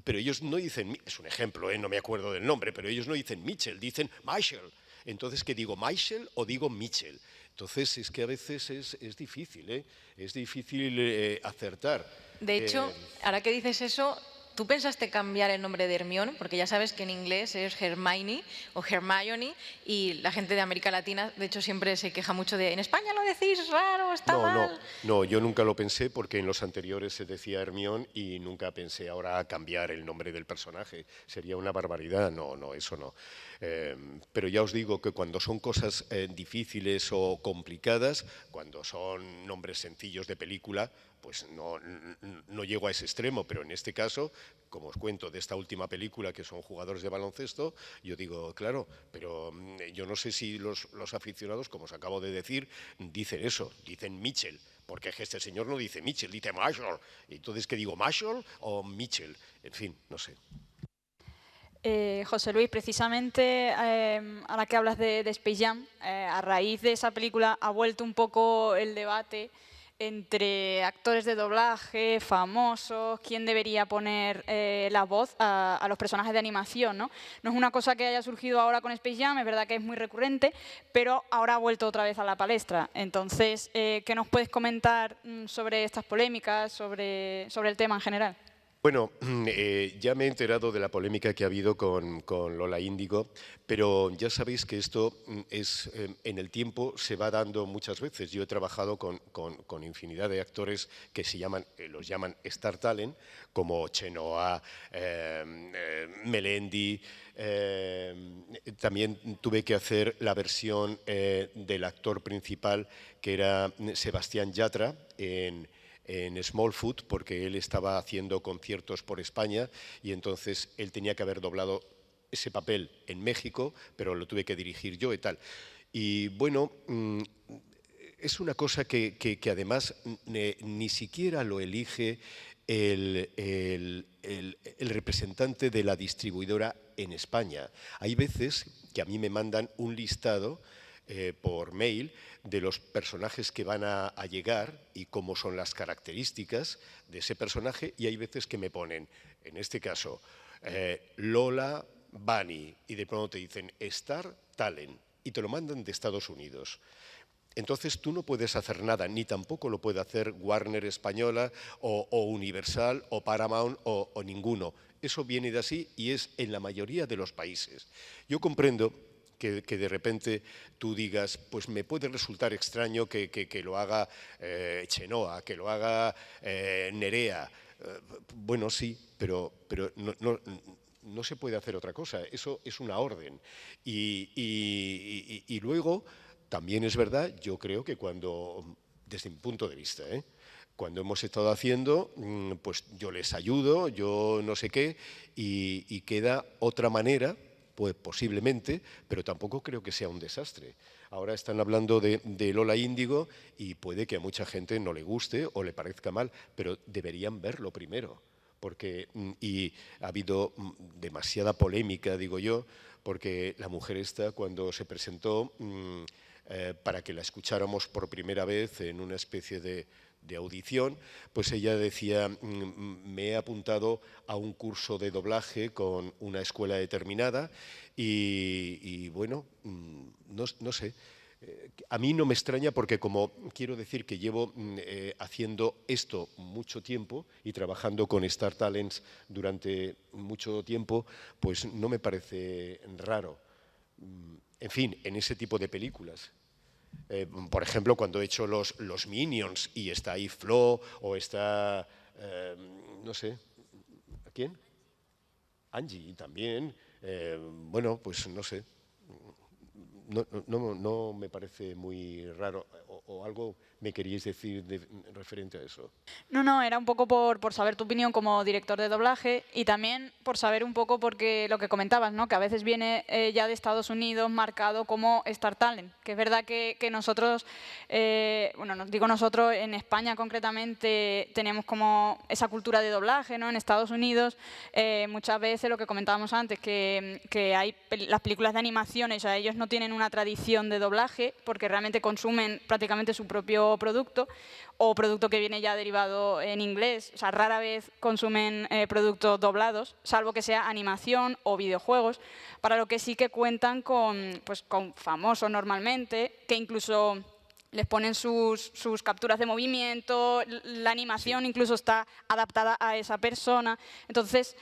Pero ellos no dicen, es un ejemplo, no me acuerdo del nombre, pero ellos no dicen Mitchell, dicen Michael. Entonces, ¿qué digo, Michael o digo Mitchell? Entonces, es que a veces es difícil, es difícil acertar. De hecho, ahora que dices eso, ¿tú pensaste cambiar el nombre de Hermione? Porque ya sabes que en inglés es Hermione o Hermione y la gente de América Latina, de hecho, siempre se queja mucho de, en España lo decís raro, está mal. No, yo nunca lo pensé porque en los anteriores se decía Hermione y nunca pensé ahora cambiar el nombre del personaje. Sería una barbaridad, no, eso no. Pero ya os digo que cuando son cosas difíciles o complicadas, cuando son nombres sencillos de película, pues no llego a ese extremo, pero en este caso, como os cuento de esta última película que son jugadores de baloncesto, yo digo, claro, pero yo no sé si los aficionados, como os acabo de decir, dicen eso, dicen Mitchell, porque es que este señor no dice Mitchell, dice Marshall. Entonces, ¿qué digo, Marshall o Mitchell? En fin, no sé. José Luis, precisamente ahora que hablas de Space Jam, a raíz de esa película ha vuelto un poco el debate entre actores de doblaje, famosos, quién debería poner la voz a los personajes de animación, ¿no? No es una cosa que haya surgido ahora con Space Jam, es verdad que es muy recurrente, pero ahora ha vuelto otra vez a la palestra. Entonces, ¿qué nos puedes comentar sobre estas polémicas, sobre el tema en general? Bueno, ya me he enterado de la polémica que ha habido con Lola Índigo, pero ya sabéis que esto en el tiempo se va dando muchas veces. Yo he trabajado con infinidad de actores que los llaman Star Talent, como Chenoa, Melendi. También tuve que hacer la versión del actor principal, que era Sebastián Yatra, en Smallfoot, porque él estaba haciendo conciertos por España y entonces él tenía que haber doblado ese papel en México, pero lo tuve que dirigir yo y tal. Y bueno, es una cosa que además ni siquiera lo elige el representante de la distribuidora en España. Hay veces que a mí me mandan un listado por mail de los personajes que van a llegar y cómo son las características de ese personaje, y hay veces que me ponen, en este caso, Lola Bunny, y de pronto te dicen Star Talent, y te lo mandan de Estados Unidos. Entonces tú no puedes hacer nada, ni tampoco lo puede hacer Warner Española o Universal o Paramount o ninguno. Eso viene de así y es en la mayoría de los países. Yo comprendo que de repente tú digas, pues me puede resultar extraño que lo haga Chenoa, que lo haga Nerea. Bueno, sí, pero no se puede hacer otra cosa. Eso es una orden. Y luego, también es verdad, yo creo que desde mi punto de vista, cuando hemos estado haciendo, pues yo les ayudo, yo no sé qué, y queda otra manera, pues posiblemente, pero tampoco creo que sea un desastre. Ahora están hablando de Lola Índigo y puede que a mucha gente no le guste o le parezca mal, pero deberían verlo primero, porque y ha habido demasiada polémica, digo yo, porque la mujer esta, cuando se presentó para que la escucháramos por primera vez en una especie de audición, pues ella decía, me he apuntado a un curso de doblaje con una escuela determinada y bueno, no sé. A mí no me extraña porque, como quiero decir que llevo haciendo esto mucho tiempo y trabajando con Star Talents durante mucho tiempo, pues no me parece raro. En fin, en ese tipo de películas. Por ejemplo, cuando he hecho los Minions y está ahí Flo o está, no sé, ¿a quién? Angie también. Bueno, pues no sé. no me parece muy raro. ¿O algo me queríais decir referente a eso? No, era un poco por saber tu opinión como director de doblaje y también por saber un poco porque lo que comentabas, ¿no? Que a veces viene ya de Estados Unidos marcado como Star Talent, que es verdad que nosotros, bueno, digo nosotros, en España concretamente tenemos como esa cultura de doblaje, ¿no? En Estados Unidos muchas veces lo que comentábamos antes, que hay las películas de animaciones, o sea, ellos no tienen una tradición de doblaje porque realmente consumen prácticamente su propio producto o producto que viene ya derivado en inglés. O sea, rara vez consumen productos doblados, salvo que sea animación o videojuegos, para lo que sí que cuentan con famosos normalmente, que incluso les ponen sus capturas de movimiento, la animación incluso está adaptada a esa persona. Entonces,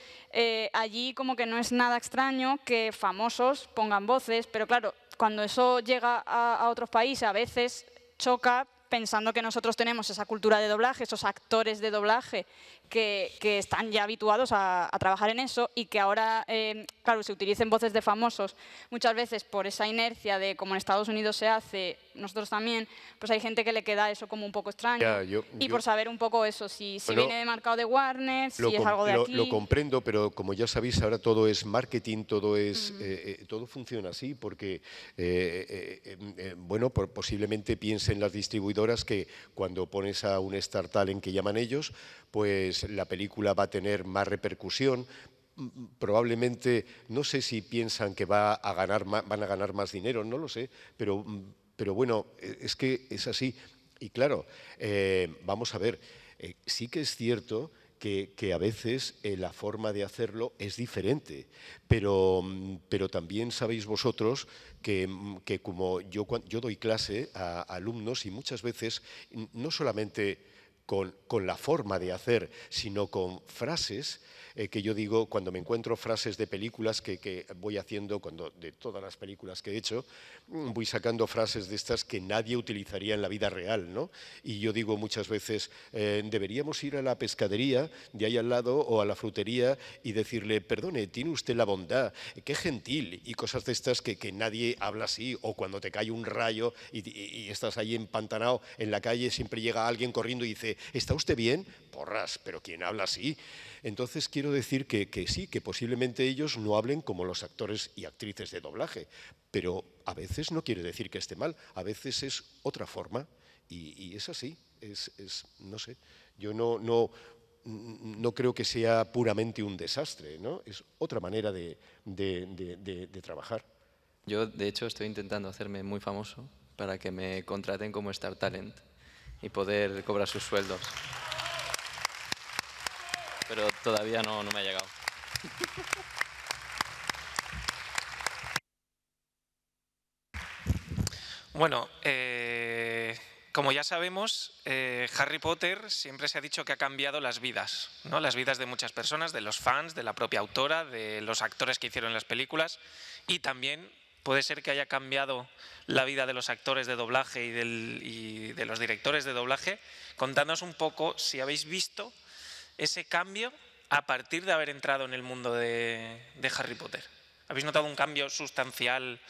allí como que no es nada extraño que famosos pongan voces, pero claro, cuando eso llega a otros países a veces choca pensando que nosotros tenemos esa cultura de doblaje, esos actores de doblaje que están ya habituados a trabajar en eso y que ahora, claro, se utilicen voces de famosos muchas veces por esa inercia de como en Estados Unidos se hace, nosotros también, pues hay gente que le queda eso como un poco extraño. Y por saber un poco eso, si viene de marcado de Warner, si es algo de aquí. Lo comprendo, pero como ya sabéis, ahora todo es marketing, todo funciona así, porque bueno, posiblemente piensen las distribuidoras que cuando pones a un Star Talent que llaman ellos, pues la película va a tener más repercusión. Probablemente, no sé si piensan que van a ganar más dinero, no lo sé, pero bueno, es que es así. Y claro, vamos a ver, sí que es cierto que a veces la forma de hacerlo es diferente, pero también sabéis vosotros que como yo doy clase a alumnos y muchas veces no solamente con la forma de hacer, sino con frases que yo digo, cuando me encuentro frases de películas que voy haciendo, de todas las películas que he hecho, voy sacando frases de estas que nadie utilizaría en la vida real, ¿no? Y yo digo muchas veces, deberíamos ir a la pescadería de ahí al lado o a la frutería y decirle, perdone, tiene usted la bondad, qué gentil, y cosas de estas que nadie habla así, o cuando te cae un rayo y estás ahí empantanado en la calle, siempre llega alguien corriendo y dice, ¿está usted bien? Porras, pero ¿quién habla así? Entonces quiero decir que sí, que posiblemente ellos no hablen como los actores y actrices de doblaje, pero a veces no quiere decir que esté mal, a veces es otra forma y es así, no sé, yo no creo que sea puramente un desastre, ¿no? Es otra manera de trabajar. Yo, de hecho, estoy intentando hacerme muy famoso para que me contraten como Star Talent y poder cobrar sus sueldos. Pero todavía no me ha llegado. Bueno, como ya sabemos, Harry Potter siempre se ha dicho que ha cambiado las vidas, ¿no? Las vidas de muchas personas, de los fans, de la propia autora, de los actores que hicieron las películas, y también puede ser que haya cambiado la vida de los actores de doblaje y de los directores de doblaje. Contadnos un poco si habéis visto ese cambio a partir de haber entrado en el mundo de Harry Potter. ¿Habéis notado un cambio sustancial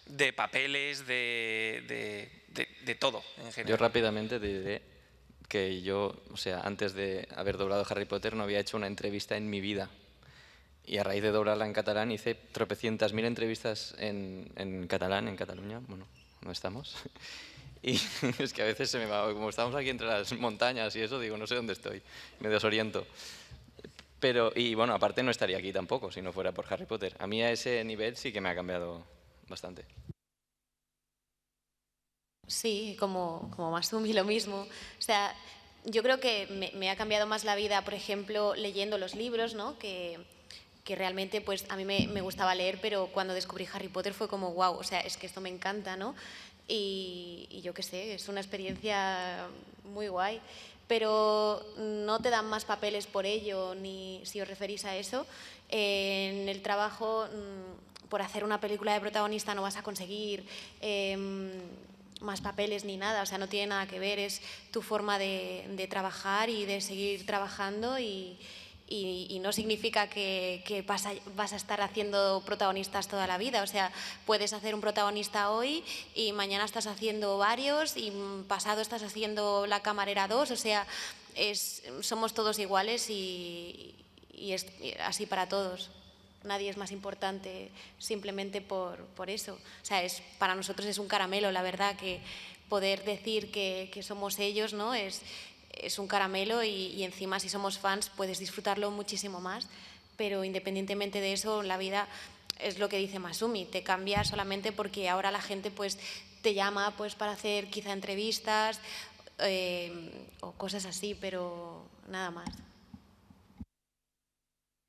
de papeles, de todo en general? Yo rápidamente te diré que yo, o sea, antes de haber doblado Harry Potter no había hecho una entrevista en mi vida. Y a raíz de doblarla en catalán hice tropecientas mil entrevistas en catalán, en Cataluña. Bueno, no estamos. Y es que a veces se me va, como estamos aquí entre las montañas y eso, digo, no sé dónde estoy, me desoriento. Pero, y bueno, aparte no estaría aquí tampoco si no fuera por Harry Potter. A mí a ese nivel sí que me ha cambiado bastante. Sí, como Masumi, lo mismo. O sea, yo creo que me ha cambiado más la vida, por ejemplo, leyendo los libros, ¿no? Que realmente pues a mí me gustaba leer, pero cuando descubrí Harry Potter fue como wow, o sea, es que esto me encanta, ¿no? Y yo qué sé, es una experiencia muy guay, pero no te dan más papeles por ello, ni si os referís a eso. En el trabajo, por hacer una película de protagonista no vas a conseguir más papeles ni nada, o sea, no tiene nada que ver, es tu forma de trabajar y de seguir trabajando y y no significa que vas a estar haciendo protagonistas toda la vida. O sea, puedes hacer un protagonista hoy y mañana estás haciendo varios y pasado estás haciendo la camarera 2. O sea, somos todos iguales y es así para todos. Nadie es más importante simplemente por eso. O sea, para nosotros es un caramelo, la verdad, que poder decir que somos ellos, ¿no? Es un caramelo y encima si somos fans puedes disfrutarlo muchísimo más. Pero independientemente de eso, la vida es lo que dice Masumi, te cambia solamente porque ahora la gente pues te llama pues para hacer quizá entrevistas o cosas así, pero nada más.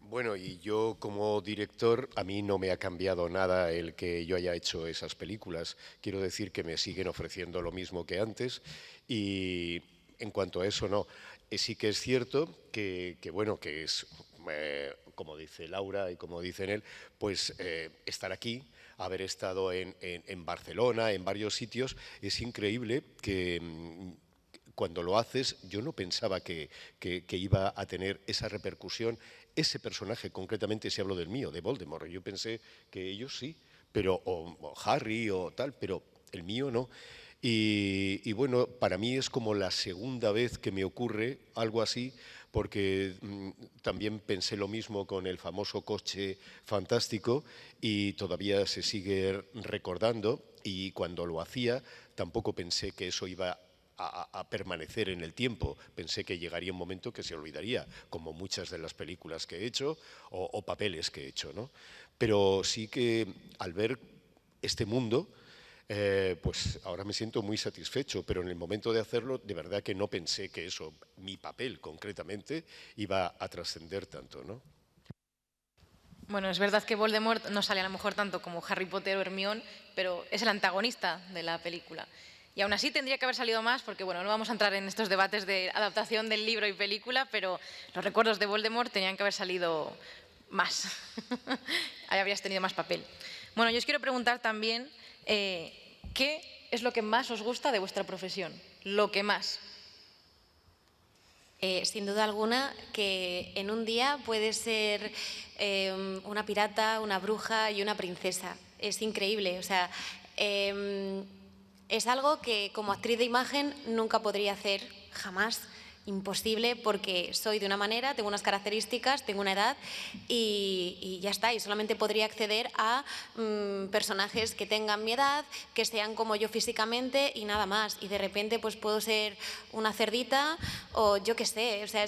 Bueno, y yo como director, a mí no me ha cambiado nada el que yo haya hecho esas películas. Quiero decir que me siguen ofreciendo lo mismo que antes y en cuanto a eso no. Sí que es cierto que bueno, que es, como dice Laura y como dicen él, pues estar aquí, haber estado en Barcelona, en varios sitios, es increíble que cuando lo haces, yo no pensaba que iba a tener esa repercusión. Ese personaje, concretamente, si hablo del mío, de Voldemort, yo pensé que ellos sí, pero, o Harry o tal, pero el mío no. Y bueno, para mí es como la segunda vez que me ocurre algo así, porque también pensé lo mismo con el famoso coche fantástico y todavía se sigue recordando, y cuando lo hacía tampoco pensé que eso iba a permanecer en el tiempo. Pensé que llegaría un momento que se olvidaría, como muchas de las películas que he hecho o papeles que he hecho, ¿no? Pero sí que al ver este mundo, pues ahora me siento muy satisfecho, pero en el momento de hacerlo, de verdad que no pensé que eso, mi papel concretamente, iba a trascender tanto, ¿no? Bueno, es verdad que Voldemort no sale a lo mejor tanto como Harry Potter o Hermione, pero es el antagonista de la película. Y aún así tendría que haber salido más, porque bueno, no vamos a entrar en estos debates de adaptación del libro y película, pero los recuerdos de Voldemort tenían que haber salido más. Ahí habrías tenido más papel. Bueno, yo os quiero preguntar también, ¿qué es lo que más os gusta de vuestra profesión? Lo que más. Sin duda alguna que en un día puedes ser una pirata, una bruja y una princesa. Es increíble, o sea, es algo que como actriz de imagen nunca podría hacer, jamás, imposible, porque soy de una manera, tengo unas características, tengo una edad y ya está. Y solamente podría acceder a personajes que tengan mi edad, que sean como yo físicamente y nada más. Y de repente pues puedo ser una cerdita o yo qué sé, o sea,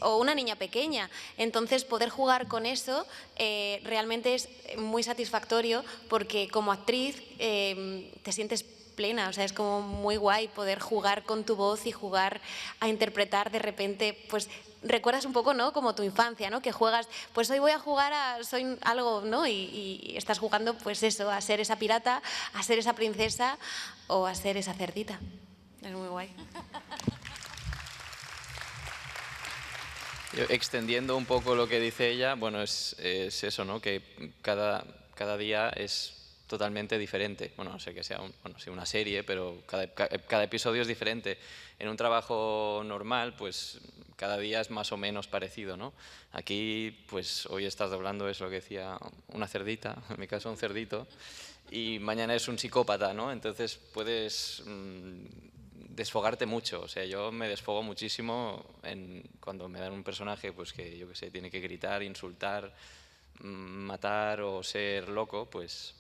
o una niña pequeña. Entonces poder jugar con eso realmente es muy satisfactorio, porque como actriz te sientes plena, o sea, es como muy guay poder jugar con tu voz y jugar a interpretar de repente, pues recuerdas un poco, ¿no? Como tu infancia, ¿no? Que juegas, pues hoy voy a jugar soy algo, ¿no? Y estás jugando, pues eso, a ser esa pirata, a ser esa princesa o a ser esa cerdita. Es muy guay. Yo, extendiendo un poco lo que dice ella, bueno, es eso, ¿no? Que cada día es totalmente diferente. Bueno, no sé que sea una serie, pero cada episodio es diferente. En un trabajo normal, pues cada día es más o menos parecido, ¿no? Aquí, pues hoy estás doblando, es lo que decía, una cerdita, en mi caso un cerdito, y mañana es un psicópata, ¿no? Entonces puedes desfogarte mucho. O sea, yo me desfogo muchísimo cuando me dan un personaje pues que, yo qué sé, tiene que gritar, insultar, matar o ser loco, pues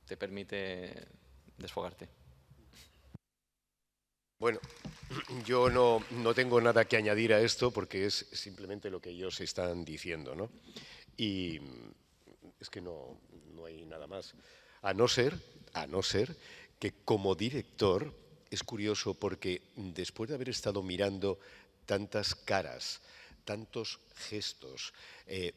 te permite desfogarte. Bueno, yo no tengo nada que añadir a esto porque es simplemente lo que ellos están diciendo, ¿no? Y es que no hay nada más. A no ser que como director, es curioso porque después de haber estado mirando tantas caras, tantos gestos,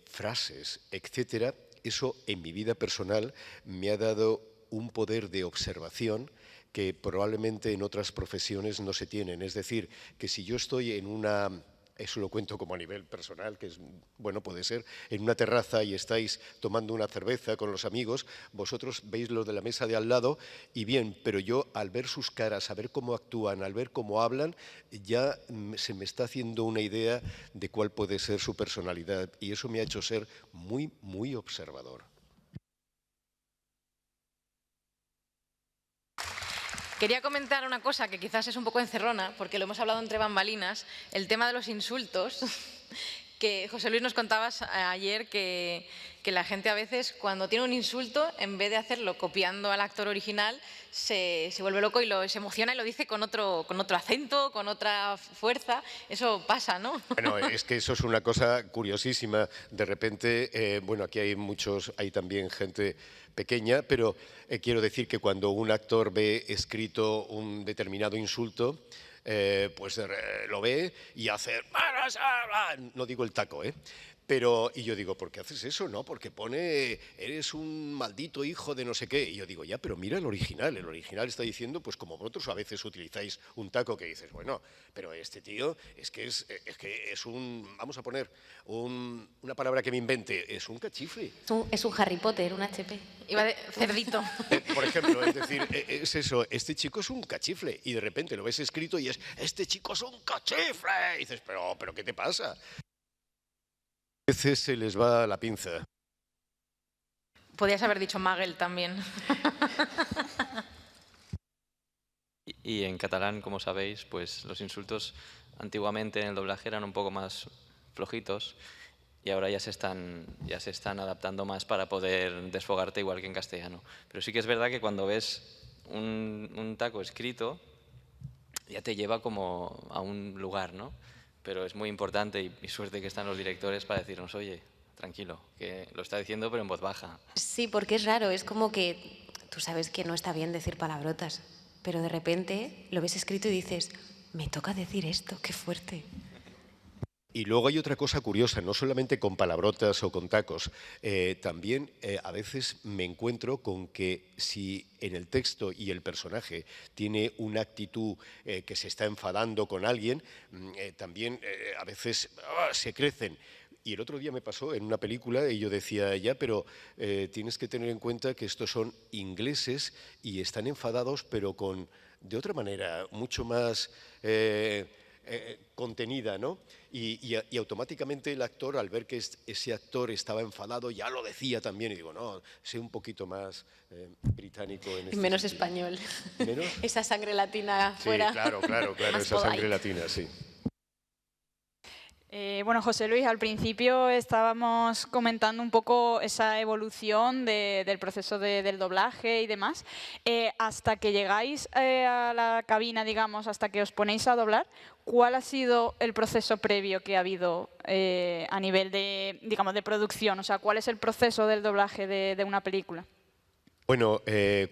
frases, etcétera, eso en mi vida personal me ha dado un poder de observación que probablemente en otras profesiones no se tienen. Es decir, que si yo estoy en una eso lo cuento como a nivel personal, que es, bueno, puede ser en una terraza y estáis tomando una cerveza con los amigos, vosotros veis los de la mesa de al lado y bien, pero yo al ver sus caras, a ver cómo actúan, al ver cómo hablan, ya se me está haciendo una idea de cuál puede ser su personalidad y eso me ha hecho ser muy, muy observador. Quería comentar una cosa que quizás es un poco encerrona, porque lo hemos hablado entre bambalinas, el tema de los insultos, que José Luis nos contabas ayer que la gente a veces cuando tiene un insulto, en vez de hacerlo copiando al actor original, se vuelve loco y se emociona y lo dice con otro acento, con otra fuerza. Eso pasa, ¿no? Bueno, es que eso es una cosa curiosísima. De repente, bueno, aquí hay también gente pequeña, pero quiero decir que cuando un actor ve escrito un determinado insulto, pues lo ve y hace... No digo el taco, Pero, y yo digo, ¿por qué haces eso? No, porque pone, eres un maldito hijo de no sé qué. Y yo digo, ya, pero mira el original está diciendo, pues como vosotros a veces utilizáis un taco que dices, bueno, pero este tío es que es un, vamos a poner una palabra que me invente, es un cachifle. Es un Harry Potter, un HP. Iba de cerdito. Por ejemplo, es decir, es eso, este chico es un cachifle. Y de repente lo ves escrito y es, este chico es un cachifle. Y dices, pero ¿qué te pasa? A veces se les va la pinza. Podías haber dicho Magel también. Y en catalán, como sabéis, pues los insultos antiguamente en el doblaje eran un poco más flojitos y ahora ya se están adaptando más para poder desfogarte igual que en castellano. Pero sí que es verdad que cuando ves un taco escrito ya te lleva como a un lugar, ¿no? Pero es muy importante y suerte que están los directores para decirnos, oye, tranquilo, que lo está diciendo pero en voz baja. Sí, porque es raro, es como que tú sabes que no está bien decir palabrotas, pero de repente lo ves escrito y dices, me toca decir esto, qué fuerte. Y luego hay otra cosa curiosa, no solamente con palabrotas o con tacos, también a veces me encuentro con que si en el texto y el personaje tiene una actitud que se está enfadando con alguien, también a veces se crecen. Y el otro día me pasó en una película y yo decía, ya, pero tienes que tener en cuenta que estos son ingleses y están enfadados, pero de otra manera, mucho más... contenida, ¿no? Y automáticamente el actor, al ver que ese actor estaba enfadado, ya lo decía también. Y digo, no, sé un poquito más británico en este Menos sentido. español. ¿Menos? Esa sangre latina fuera. Sí, claro, esa sangre latina, sí. Bueno, José Luis, al principio estábamos comentando un poco esa evolución del proceso del doblaje y demás. Hasta que llegáis a la cabina, digamos, hasta que os ponéis a doblar, ¿cuál ha sido el proceso previo que ha habido a nivel de, digamos, de producción? O sea, ¿cuál es el proceso del doblaje de una película? Bueno,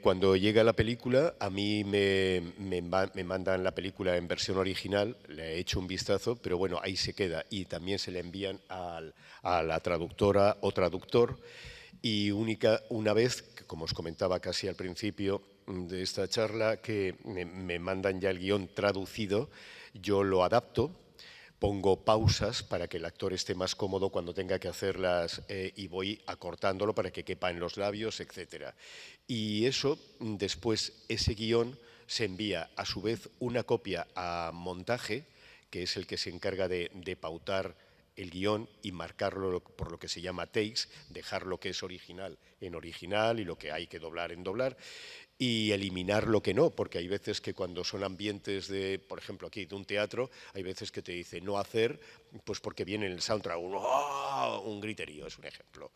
cuando llega la película, a mí me mandan la película en versión original, le he hecho un vistazo, pero bueno, ahí se queda. Y también se le envían a la traductora o traductor. Y una vez, como os comentaba casi al principio de esta charla, que me mandan ya el guión traducido, yo lo adapto, pongo pausas para que el actor esté más cómodo cuando tenga que hacerlas y voy acortándolo para que quepa en los labios, etc. Y eso, después, ese guión se envía a su vez una copia a montaje, que es el que se encarga de pautar el guión y marcarlo por lo que se llama takes, dejar lo que es original en original y lo que hay que doblar en doblar, y eliminar lo que no, porque hay veces que cuando son ambientes de, por ejemplo aquí, de un teatro, hay veces que te dice no hacer, pues porque viene en el soundtrack un griterío, es un ejemplo.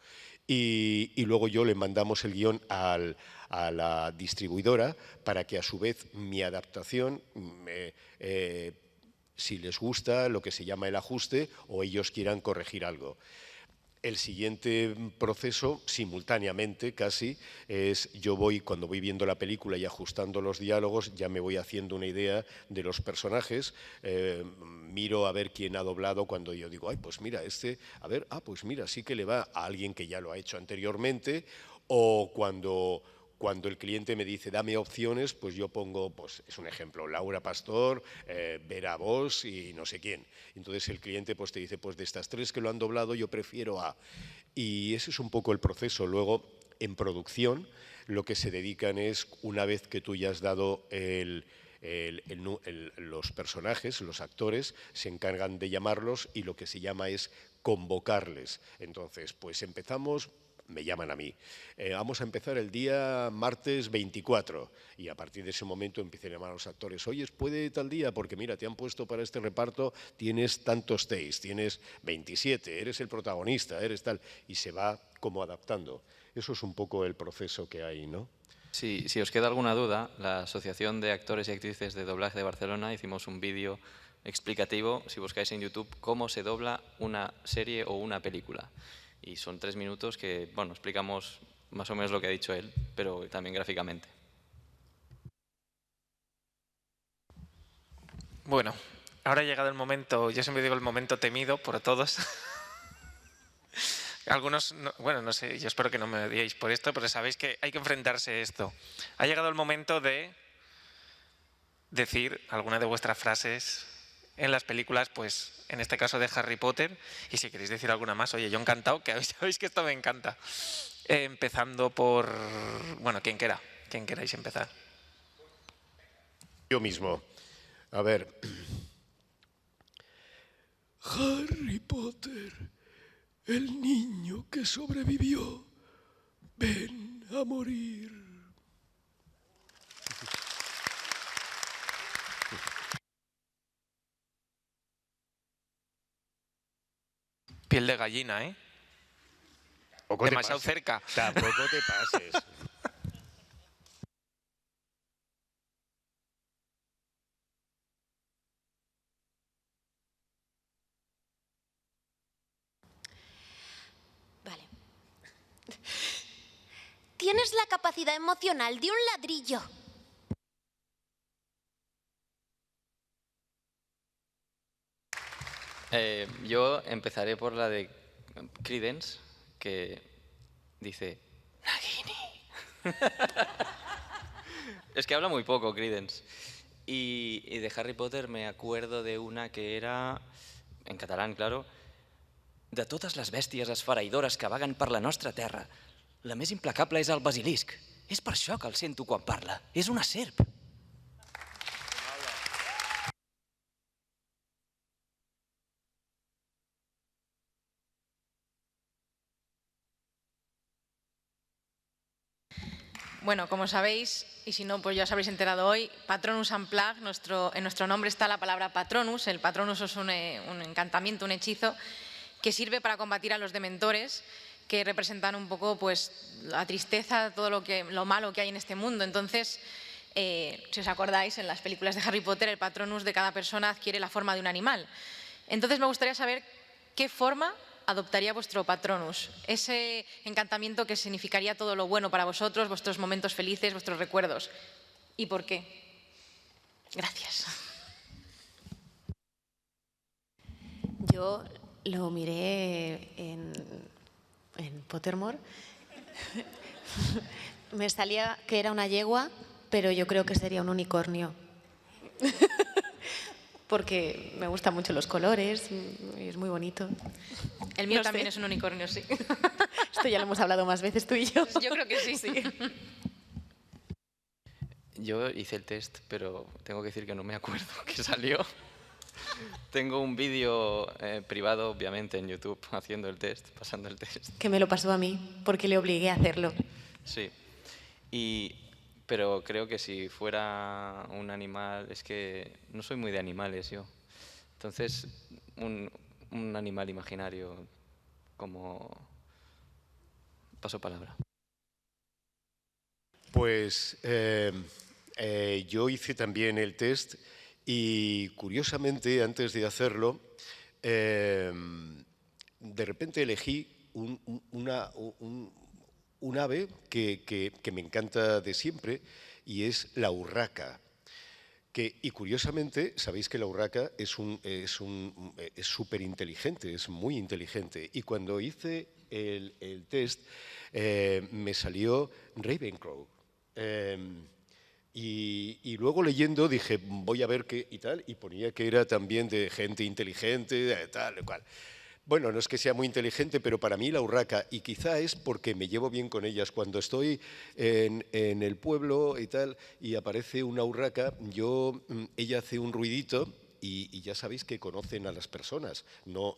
Y luego yo le mandamos el guión a la distribuidora para que a su vez mi adaptación, si les gusta lo que se llama el ajuste o ellos quieran corregir algo. El siguiente proceso, simultáneamente casi, es cuando voy viendo la película y ajustando los diálogos, ya me voy haciendo una idea de los personajes, miro a ver quién ha doblado cuando yo digo, ay, pues mira, pues mira, sí que le va a alguien que ya lo ha hecho anteriormente, o cuando cuando el cliente me dice, dame opciones, pues yo pongo, pues es un ejemplo, Laura Pastor, Vera Bosch y no sé quién. Entonces el cliente pues te dice, pues de estas 3 que lo han doblado yo prefiero a... Y ese es un poco el proceso. Luego, en producción, lo que se dedican es, una vez que tú ya has dado los personajes, los actores, se encargan de llamarlos y lo que se llama es convocarles. Entonces, pues empezamos, me llaman a mí, vamos a empezar el día martes 24 y a partir de ese momento empiezan a llamar a los actores, oye, ¿puede tal día? Porque mira, te han puesto para este reparto, tienes tantos takes, tienes 27, eres el protagonista, eres tal, y se va como adaptando. Eso es un poco el proceso que hay, ¿no? Sí, si os queda alguna duda, la Asociación de Actores y Actrices de Doblaje de Barcelona hicimos un vídeo explicativo, si buscáis en YouTube, cómo se dobla una serie o una película. Y son 3 minutos que, bueno, explicamos más o menos lo que ha dicho él, pero también gráficamente. Bueno, ahora ha llegado el momento, yo siempre digo el momento temido por todos. Algunos, bueno, no sé, yo espero que no me odiéis por esto, pero sabéis que hay que enfrentarse a esto. Ha llegado el momento de decir alguna de vuestras frases en las películas, pues en este caso de Harry Potter, y si queréis decir alguna más, oye, yo encantado, que sabéis que esto me encanta. Empezando por, bueno, quien queráis empezar. Yo mismo. A ver. Harry Potter, el niño que sobrevivió, ven a morir. Piel de gallina, ¿eh? Demasiado cerca. Tampoco te pases. Vale. Tienes la capacidad emocional de un ladrillo. Yo empezaré por la de Creedence, que dice Nagini. Es que habla muy poco Creedence. Y de Harry Potter me acuerdo de una que era, en catalán, claro, de totes les bèsties esfereïdores que vaguen per la nostra terra, la més implacable és el basilisc. És per això que el sento quan parla. És una serp. Bueno, como sabéis, y si no, pues ya os habréis enterado hoy, Patronus Unplugged, en nuestro nombre está la palabra Patronus. El Patronus es un encantamiento, un hechizo que sirve para combatir a los dementores, que representan un poco pues la tristeza, todo lo malo que hay en este mundo. Entonces, si os acordáis, en las películas de Harry Potter, el Patronus de cada persona adquiere la forma de un animal. Entonces, me gustaría saber qué forma adoptaría vuestro Patronus, ese encantamiento que significaría todo lo bueno para vosotros, vuestros momentos felices, vuestros recuerdos. ¿Y por qué? Gracias. Yo lo miré en Pottermore. Me salía que era una yegua, pero yo creo que sería un unicornio. Porque me gustan mucho los colores y es muy bonito. El mío también es un unicornio, sí. Esto ya lo hemos hablado más veces tú y yo. Yo creo que sí. Yo hice el test, pero tengo que decir que no me acuerdo qué salió. Tengo un vídeo privado, obviamente, en YouTube, haciendo el test, pasando el test. Que me lo pasó a mí, porque le obligué a hacerlo. Sí. Pero creo que si fuera un animal, es que no soy muy de animales yo. Entonces, un animal imaginario como... Paso palabra. Pues yo hice también el test y curiosamente antes de hacerlo, de repente elegí un ave que me encanta de siempre y es la urraca. Y curiosamente, sabéis que la urraca es súper inteligente, es muy inteligente. Y cuando hice el test, me salió Ravenclaw. Y luego leyendo dije, voy a ver qué y tal, y ponía que era también de gente inteligente, de tal y cual. Bueno, no es que sea muy inteligente, pero para mí la urraca, y quizá es porque me llevo bien con ellas, cuando estoy en el pueblo y tal, y aparece una urraca, ella hace un ruidito, y ya sabéis que conocen a las personas, no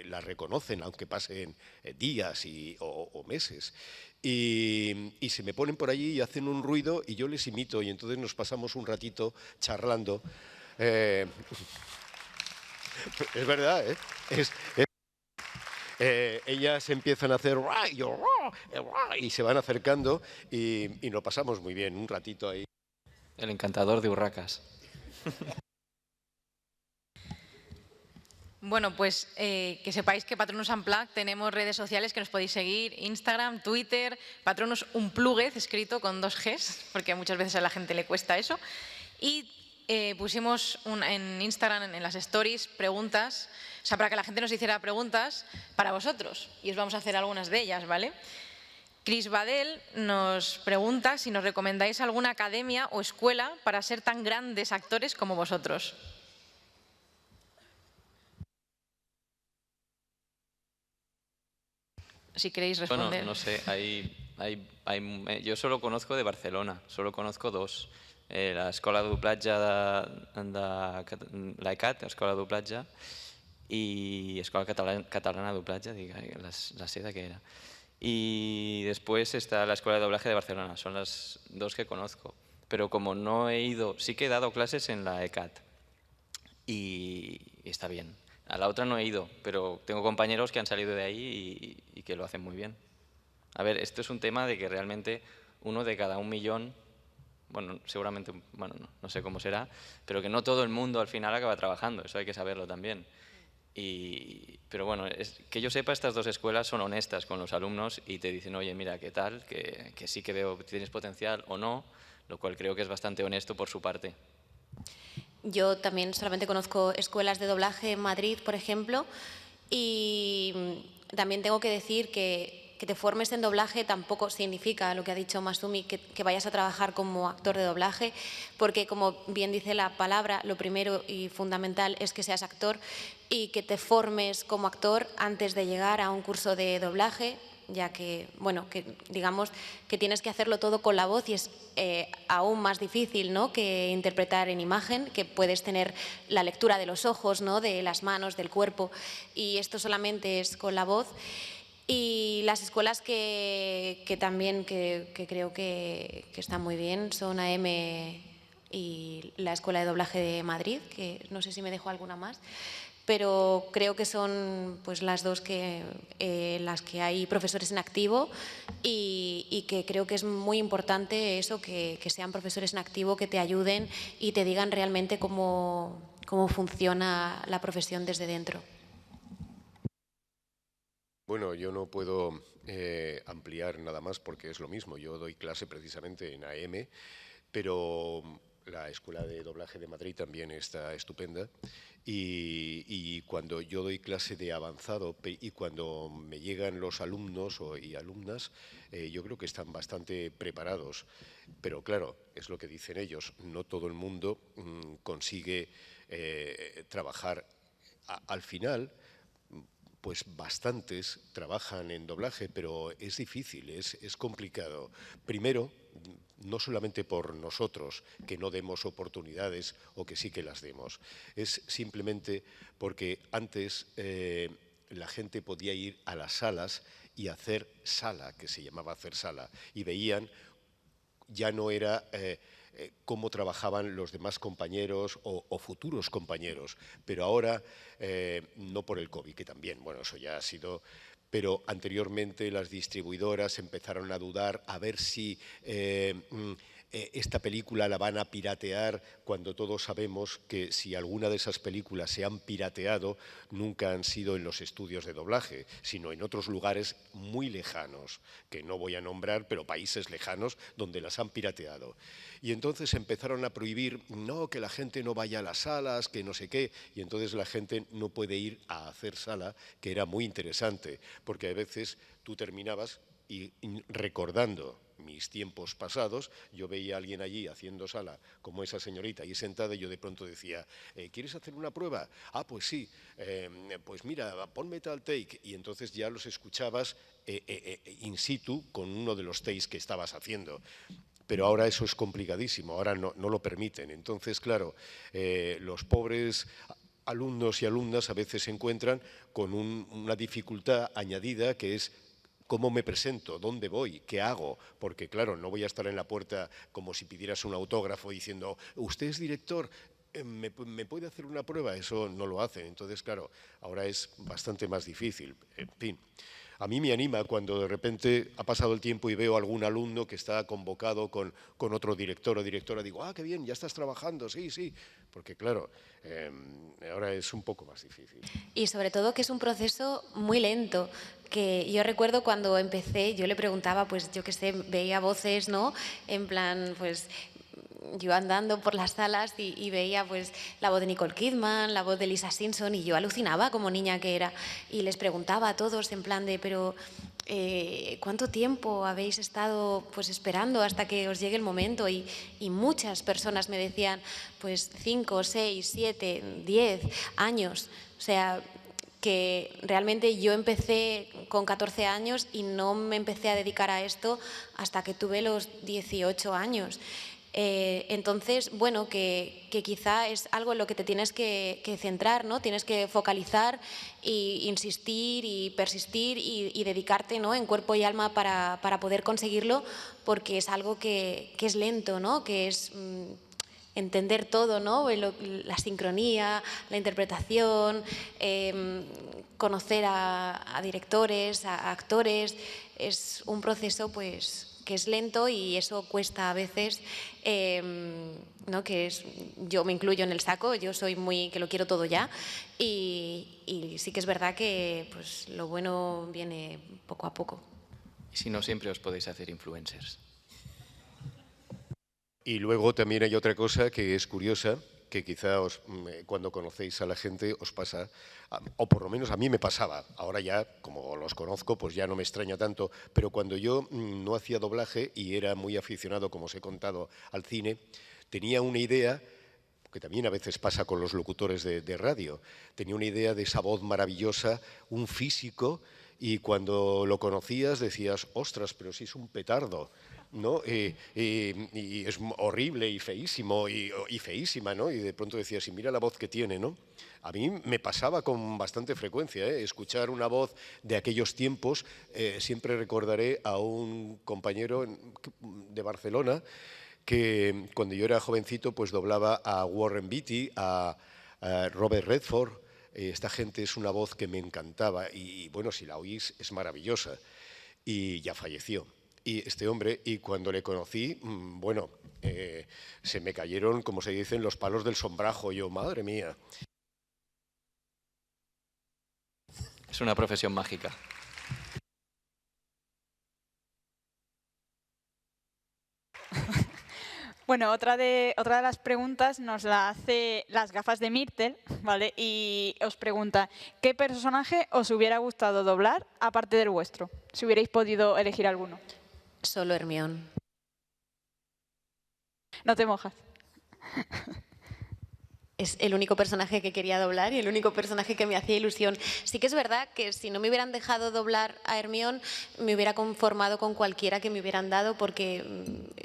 las reconocen, aunque pasen días o meses. Y se me ponen por allí y hacen un ruido y yo les imito, y entonces nos pasamos un ratito charlando. Es verdad, ¿eh? Ellas empiezan a hacer y se van acercando y nos pasamos muy bien, un ratito ahí. El encantador de urracas. Bueno, pues que sepáis que Patronus Unplugged tenemos redes sociales que nos podéis seguir, Instagram, Twitter, Patronus Unplugged, escrito con 2 Gs, porque muchas veces a la gente le cuesta eso. Y pusimos en Instagram, en las stories, preguntas, o sea, para que la gente nos hiciera preguntas para vosotros. Y os vamos a hacer algunas de ellas, ¿vale? Chris Badel nos pregunta si nos recomendáis alguna academia o escuela para ser tan grandes actores como vosotros. Si queréis responder. Bueno, no sé, yo solo conozco de Barcelona, solo conozco 2. La Escola de Doblatge de l'ECAT, Escola de Doblatge, y Escola Catalana de Doblatge, la seda que era. Y después está la Escuela de Doblaje de Barcelona, son las 2 que conozco. Pero como no he ido, sí que he dado clases en la ECAT y está bien. A la otra no he ido, pero tengo compañeros que han salido de ahí y que lo hacen muy bien. A ver, esto es un tema de que realmente 1 de cada 1 millón, bueno, seguramente, bueno, no sé cómo será, pero que no todo el mundo al final acaba trabajando, eso hay que saberlo también. Pero bueno, que yo sepa, estas 2 escuelas son honestas con los alumnos y te dicen, oye, mira, ¿qué tal? Que sí que veo que tienes potencial o no, lo cual creo que es bastante honesto por su parte. Yo también solamente conozco escuelas de doblaje en Madrid, por ejemplo, y también tengo que decir que te formes en doblaje tampoco significa, lo que ha dicho Masumi, que vayas a trabajar como actor de doblaje, porque como bien dice la palabra, lo primero y fundamental es que seas actor y que te formes como actor antes de llegar a un curso de doblaje, ya que, bueno, que digamos que tienes que hacerlo todo con la voz y es aún más difícil, ¿no?, que interpretar en imagen, que puedes tener la lectura de los ojos, ¿no?, de las manos, del cuerpo, y esto solamente es con la voz. Y las escuelas que también que creo que están muy bien son AM y la Escuela de Doblaje de Madrid, que no sé si me dejo alguna más, pero creo que son pues las 2 las que hay profesores en activo y que creo que es muy importante eso, que sean profesores en activo, que te ayuden y te digan realmente cómo funciona la profesión desde dentro. Bueno, yo no puedo ampliar nada más porque es lo mismo. Yo doy clase precisamente en AM, pero la Escuela de Doblaje de Madrid también está estupenda. Y cuando yo doy clase de avanzado y cuando me llegan los alumnos y alumnas, yo creo que están bastante preparados. Pero claro, es lo que dicen ellos, no todo el mundo consigue trabajar. Al final, pues bastantes trabajan en doblaje, pero es difícil, es complicado. Primero, no solamente por nosotros, que no demos oportunidades o que sí que las demos, es simplemente porque antes la gente podía ir a las salas y hacer sala, que se llamaba hacer sala, y veían, ya no era cómo trabajaban los demás compañeros o futuros compañeros, pero ahora, no por el COVID, que también, bueno, eso ya ha sido, pero anteriormente las distribuidoras empezaron a dudar a ver si esta película la van a piratear, cuando todos sabemos que si alguna de esas películas se han pirateado, nunca han sido en los estudios de doblaje, sino en otros lugares muy lejanos, que no voy a nombrar, pero países lejanos donde las han pirateado. Y entonces empezaron a prohibir, no, que la gente no vaya a las salas, que no sé qué, y entonces la gente no puede ir a hacer sala, que era muy interesante, porque a veces tú terminabas y recordando mis tiempos pasados, yo veía a alguien allí haciendo sala, como esa señorita ahí sentada, y yo de pronto decía, ¿quieres hacer una prueba? Ah, pues sí, pues mira, ponme tal take, y entonces ya los escuchabas in situ con uno de los takes que estabas haciendo. Pero ahora eso es complicadísimo, ahora no lo permiten. Entonces, claro, los pobres alumnos y alumnas a veces se encuentran con una dificultad añadida, que es cómo me presento, dónde voy, qué hago, porque claro, no voy a estar en la puerta como si pidieras un autógrafo diciendo, ¿usted es director? ¿Me puede hacer una prueba? Eso no lo hacen. Entonces, claro, ahora es bastante más difícil. En fin. A mí me anima cuando de repente ha pasado el tiempo y veo a algún alumno que está convocado con otro director o directora. Digo, qué bien, ya estás trabajando, sí, sí. Porque claro, ahora es un poco más difícil. Y sobre todo que es un proceso muy lento, que yo recuerdo cuando empecé, yo le preguntaba, pues yo qué sé, veía voces, ¿no? En plan, pues yo andando por las salas y veía pues la voz de Nicole Kidman, la voz de Lisa Simpson, y yo alucinaba como niña que era, y les preguntaba a todos en plan de, pero ¿cuánto tiempo habéis estado pues esperando hasta que os llegue el momento? Y muchas personas me decían pues 5, 6, 7, 10 años, o sea, que realmente yo empecé con 14 años y no me empecé a dedicar a esto hasta que tuve los 18 años. Entonces, bueno, que quizá es algo en lo que te tienes que centrar, ¿no? Tienes que focalizar e insistir y persistir y dedicarte, ¿no? En cuerpo y alma para poder conseguirlo, porque es algo que es lento, ¿no? Que es entender todo, ¿no? La sincronía, la interpretación, conocer a directores, a actores. Es un proceso pues que es lento y eso cuesta a veces, ¿no? Que es, yo me incluyo en el saco, yo soy muy que lo quiero todo ya, y sí que es verdad que pues, lo bueno viene poco a poco. Y si no, siempre os podéis hacer influencers. Y luego también hay otra cosa que es curiosa, que quizá cuando conocéis a la gente os pasa, o por lo menos a mí me pasaba, ahora ya como los conozco pues ya no me extraña tanto, pero cuando yo no hacía doblaje y era muy aficionado, como os he contado, al cine, tenía una idea, que también a veces pasa con los locutores de radio, tenía una idea de esa voz maravillosa, un físico, y cuando lo conocías decías, ostras, pero si es un petardo, ¿no? Y es horrible y feísimo y feísima, ¿no? Y de pronto decías, y mira la voz que tiene, ¿no? A mí me pasaba con bastante frecuencia, escuchar una voz de aquellos tiempos. Siempre recordaré a un compañero de Barcelona que cuando yo era jovencito pues doblaba a Warren Beatty, a Robert Redford. Esta gente es una voz que me encantaba y bueno, si la oís es maravillosa. Y ya falleció. Y este hombre, y cuando le conocí, bueno, se me cayeron, como se dicen, los palos del sombrajo. Yo, madre mía. Es una profesión mágica. Bueno, otra de las preguntas nos la hace Las Gafas de Myrtle, ¿vale? Y os pregunta, ¿qué personaje os hubiera gustado doblar aparte del vuestro? Si hubierais podido elegir alguno. Solo Hermione. No te mojas. Es el único personaje que quería doblar y el único personaje que me hacía ilusión. Sí que es verdad que si no me hubieran dejado doblar a Hermione, me hubiera conformado con cualquiera que me hubieran dado porque,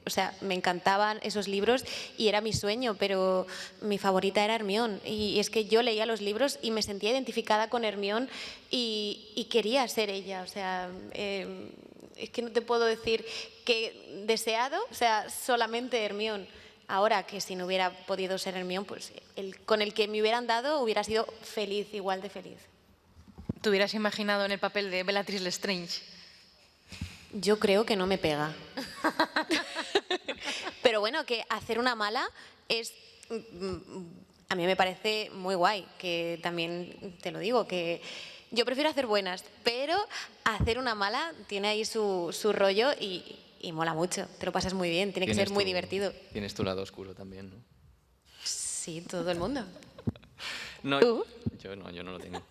o sea, me encantaban esos libros y era mi sueño, pero mi favorita era Hermione. Y es que yo leía los libros y me sentía identificada con Hermione y quería ser ella. O sea, es que no te puedo decir que deseado, o sea, solamente Hermione. Ahora que si no hubiera podido ser Hermione, pues con el que me hubieran dado hubiera sido feliz, igual de feliz. ¿Te hubieras imaginado en el papel de Bellatrix Lestrange? Yo creo que no me pega. Pero bueno, que hacer una mala es... A mí me parece muy guay, que también te lo digo, que yo prefiero hacer buenas, pero hacer una mala tiene ahí su rollo y mola mucho, te lo pasas muy bien, tiene que ser muy divertido. Tienes tu lado oscuro también, ¿no? Sí, todo el mundo. No, ¿Tú? Yo no lo tengo.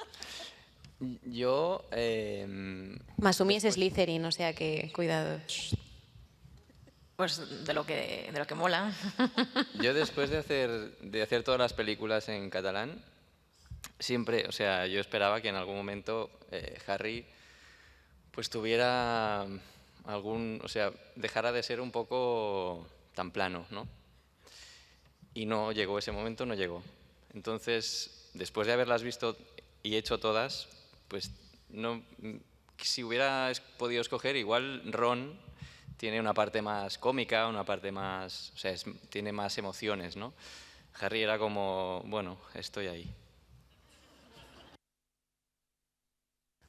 Yo... Masumi es Slytherin, o sea que cuidado. pues de lo que mola. Yo después de hacer todas las películas en catalán, siempre, o sea, yo esperaba que en algún momento Harry pues tuviera o sea, dejara de ser un poco tan plano, ¿no? Y no llegó ese momento, no llegó. Entonces, después de haberlas visto y hecho todas, pues no, si hubiera podido escoger, igual Ron tiene una parte más cómica, una parte más, o sea, tiene más emociones, ¿no? Harry era como, bueno, estoy ahí.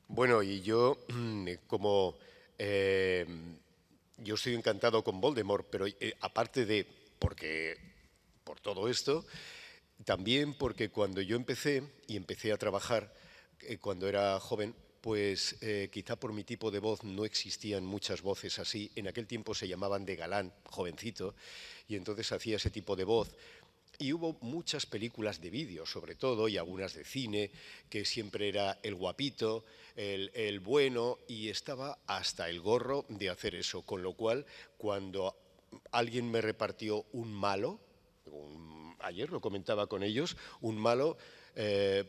Bueno, y yo, como yo estoy encantado con Voldemort, pero aparte de, por todo esto, también porque cuando yo empecé a trabajar, cuando era joven, pues quizá por mi tipo de voz no existían muchas voces así. En aquel tiempo se llamaban de galán, jovencito, y entonces hacía ese tipo de voz. Y hubo muchas películas de vídeo, sobre todo, y algunas de cine, que siempre era el guapito, el bueno, y estaba hasta el gorro de hacer eso. Con lo cual, cuando alguien me repartió un malo, ayer lo comentaba con ellos, un malo,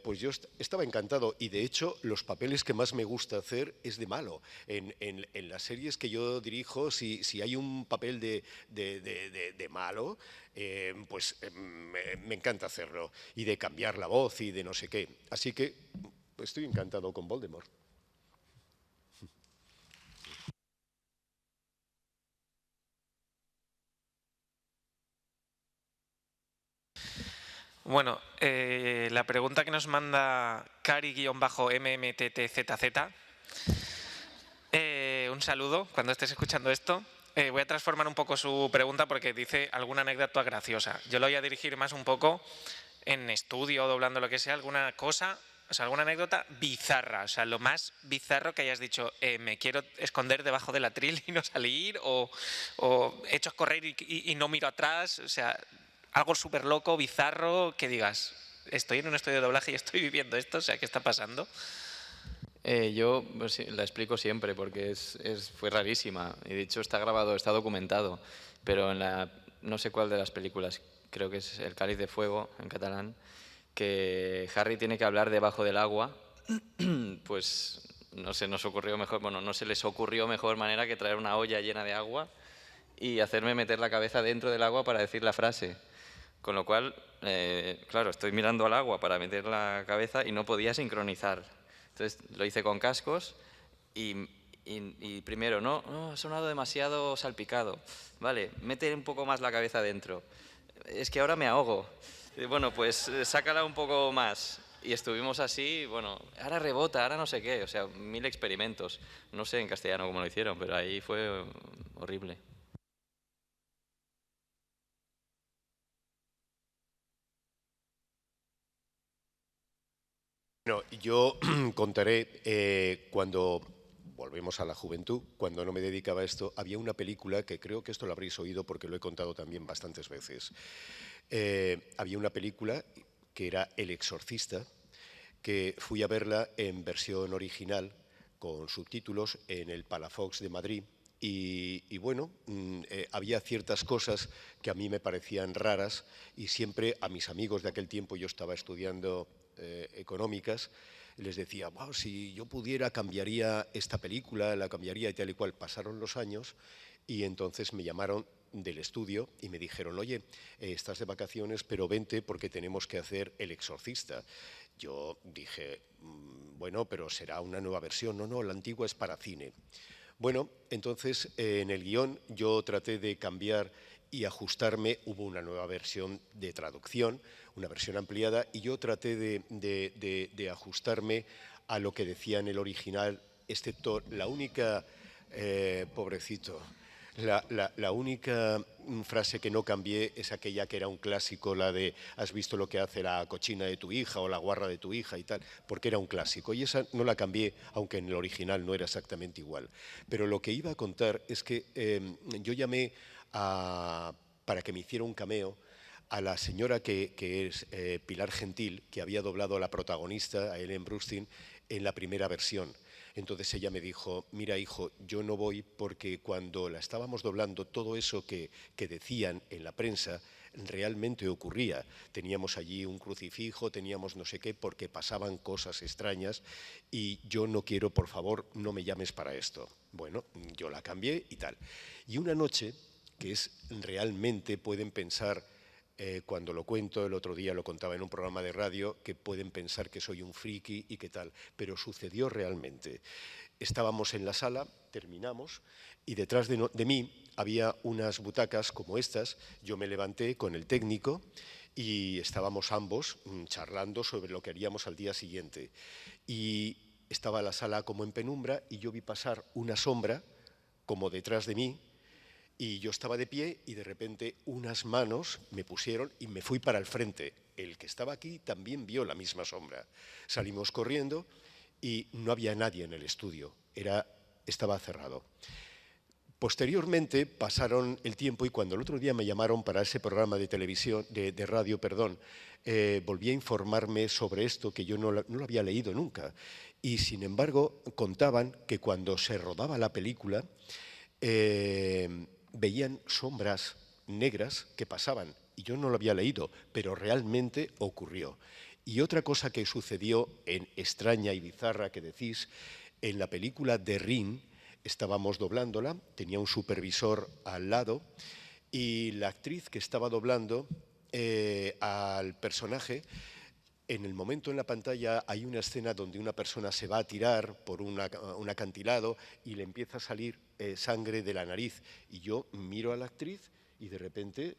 pues yo estaba encantado, y de hecho los papeles que más me gusta hacer es de malo. En las series que yo dirijo, si hay un papel de malo, pues me encanta hacerlo, y de cambiar la voz y de no sé qué. Así que estoy encantado con Voldemort. Bueno, la pregunta que nos manda Cari-MMTTZZ. Un saludo cuando estés escuchando esto. Voy a transformar un poco su pregunta porque dice alguna anécdota graciosa. Yo lo voy a dirigir más un poco en estudio, doblando lo que sea, alguna cosa, o sea, alguna anécdota bizarra. O sea, lo más bizarro que hayas dicho, me quiero esconder debajo del atril y no salir, o echos correr y no miro atrás. O sea, algo súper loco, bizarro, que digas, estoy en un estudio de doblaje y estoy viviendo esto, o sea, ¿qué está pasando? Yo pues, sí, la explico siempre porque fue rarísima y de hecho está grabado, está documentado, pero no sé cuál de las películas, creo que es El Cáliz de Fuego en catalán, que Harry tiene que hablar debajo del agua, pues no se nos ocurrió mejor, bueno, no se les ocurrió mejor manera que traer una olla llena de agua y hacerme meter la cabeza dentro del agua para decir la frase. Con lo cual, claro, estoy mirando al agua para meter la cabeza y no podía sincronizar. Entonces lo hice con cascos y primero, no, ha sonado demasiado salpicado. Vale, mete un poco más la cabeza dentro. Es que ahora me ahogo. Bueno, pues sácala un poco más. Y estuvimos así, bueno, ahora rebota, ahora no sé qué. O sea, 1000 experimentos. No sé en castellano cómo lo hicieron, pero ahí fue horrible. Bueno, yo contaré cuando volvemos a la juventud, cuando no me dedicaba a esto, había una película que creo que esto lo habréis oído porque lo he contado también bastantes veces. Había una película que era El Exorcista, que fui a verla en versión original con subtítulos en el Palafox de Madrid. Y bueno, había ciertas cosas que a mí me parecían raras y siempre a mis amigos de aquel tiempo, yo estaba estudiando económicas, les decía, wow, si yo pudiera cambiaría esta película, la cambiaría y tal y cual. Pasaron los años y entonces me llamaron del estudio y me dijeron, oye, estás de vacaciones, pero vente porque tenemos que hacer El Exorcista. Yo dije, bueno, pero será una nueva versión. No, la antigua es para cine. Bueno, entonces en el guión yo traté de cambiar y ajustarme, hubo una nueva versión de traducción, una versión ampliada, y yo traté de ajustarme a lo que decía en el original, excepto la única, pobrecito, la única frase que no cambié es aquella que era un clásico, la de has visto lo que hace la cochina de tu hija o la guarra de tu hija y tal, porque era un clásico. Y esa no la cambié, aunque en el original no era exactamente igual. Pero lo que iba a contar es que yo llamé para que me hiciera un cameo a la señora que es Pilar Gentil, que había doblado a la protagonista, a Ellen Burstyn, en la primera versión. Entonces ella me dijo, mira hijo, yo no voy porque cuando la estábamos doblando todo eso que decían en la prensa realmente ocurría. Teníamos allí un crucifijo, teníamos no sé qué, porque pasaban cosas extrañas y yo no quiero, por favor, no me llames para esto. Bueno, yo la cambié y tal. Y una noche, que es realmente, pueden pensar, cuando lo cuento, el otro día lo contaba en un programa de radio, que pueden pensar que soy un friki y qué tal, pero sucedió realmente. Estábamos en la sala, terminamos, y detrás de mí había unas butacas como estas. Yo me levanté con el técnico y estábamos ambos charlando sobre lo que haríamos al día siguiente. Y estaba la sala como en penumbra y yo vi pasar una sombra como detrás de mí, y yo estaba de pie y de repente unas manos me pusieron y me fui para el frente. El que estaba aquí también vio la misma sombra. Salimos corriendo y no había nadie en el estudio, estaba cerrado. Posteriormente pasaron el tiempo y cuando el otro día me llamaron para ese programa de televisión, de radio, volví a informarme sobre esto que yo no lo había leído nunca. Y sin embargo contaban que cuando se rodaba la película veían sombras negras que pasaban, y yo no lo había leído, pero realmente ocurrió. Y otra cosa que sucedió en extraña y bizarra que decís, en la película de Ring, estábamos doblándola, tenía un supervisor al lado, y la actriz que estaba doblando al personaje, en el momento en la pantalla hay una escena donde una persona se va a tirar por un acantilado y le empieza a salir sangre de la nariz. Y yo miro a la actriz y de repente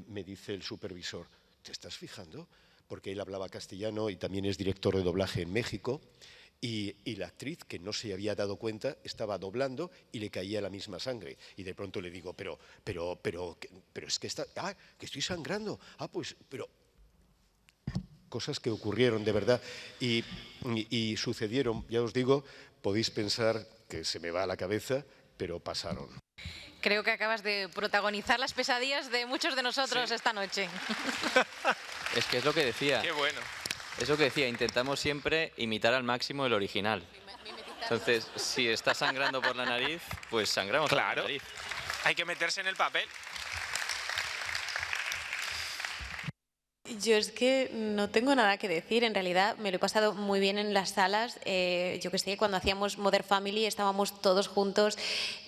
me dice el supervisor, ¿te estás fijando? Porque él hablaba castellano y también es director de doblaje en México. Y la actriz, que no se había dado cuenta, estaba doblando y le caía la misma sangre. Y de pronto le digo, pero es que que estoy sangrando. Pero cosas que ocurrieron de verdad y sucedieron, ya os digo, podéis pensar que se me va a la cabeza, pero pasaron. Creo que acabas de protagonizar las pesadillas de muchos de nosotros esta noche. Es que es lo que decía. Qué bueno. Es lo que decía, intentamos siempre imitar al máximo el original. Entonces, si está sangrando por la nariz, pues sangramos por la nariz. Hay que meterse en el papel. Yo es que no tengo nada que decir, en realidad me lo he pasado muy bien en las salas, yo que sé, cuando hacíamos Modern Family estábamos todos juntos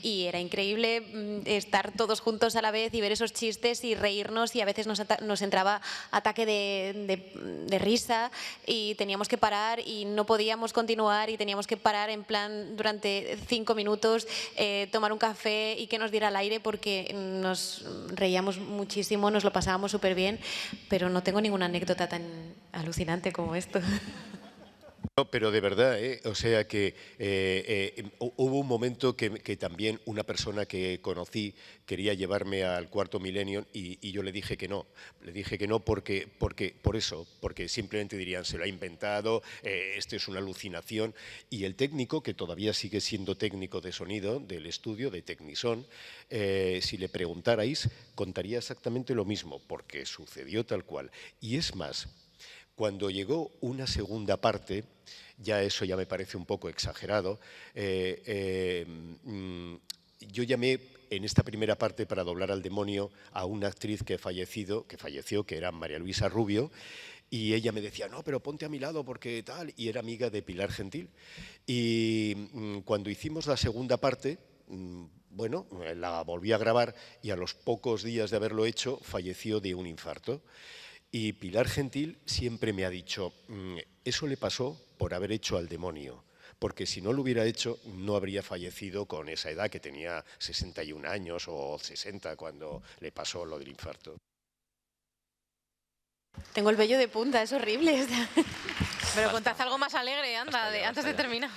y era increíble estar todos juntos a la vez y ver esos chistes y reírnos, y a veces nos entraba ataque de risa y teníamos que parar y no podíamos continuar y teníamos que parar en plan durante 5 minutos, tomar un café y que nos diera el aire porque nos reíamos muchísimo, nos lo pasábamos súper bien, pero no tengo ninguna anécdota tan alucinante como esto. No, pero de verdad, o sea que hubo un momento que también una persona que conocí quería llevarme al Cuarto Milenio y yo le dije que no. Le dije que no porque simplemente dirían, se lo ha inventado, esto es una alucinación. Y el técnico, que todavía sigue siendo técnico de sonido del estudio, de Technison, si le preguntarais, contaría exactamente lo mismo, porque sucedió tal cual. Y es más, cuando llegó una segunda parte, ya eso ya me parece un poco exagerado, yo llamé en esta primera parte para doblar al demonio a una actriz que falleció, que era María Luisa Rubio, y ella me decía, no, pero ponte a mi lado porque tal, y era amiga de Pilar Gentil. Y cuando hicimos la segunda parte, bueno, la volví a grabar y a los pocos días de haberlo hecho falleció de un infarto. Y Pilar Gentil siempre me ha dicho, eso le pasó por haber hecho al demonio, porque si no lo hubiera hecho no habría fallecido con esa edad, que tenía 61 años o 60 cuando le pasó lo del infarto. Tengo el vello de punta, es horrible. Pero contad algo más alegre, anda, antes de terminar.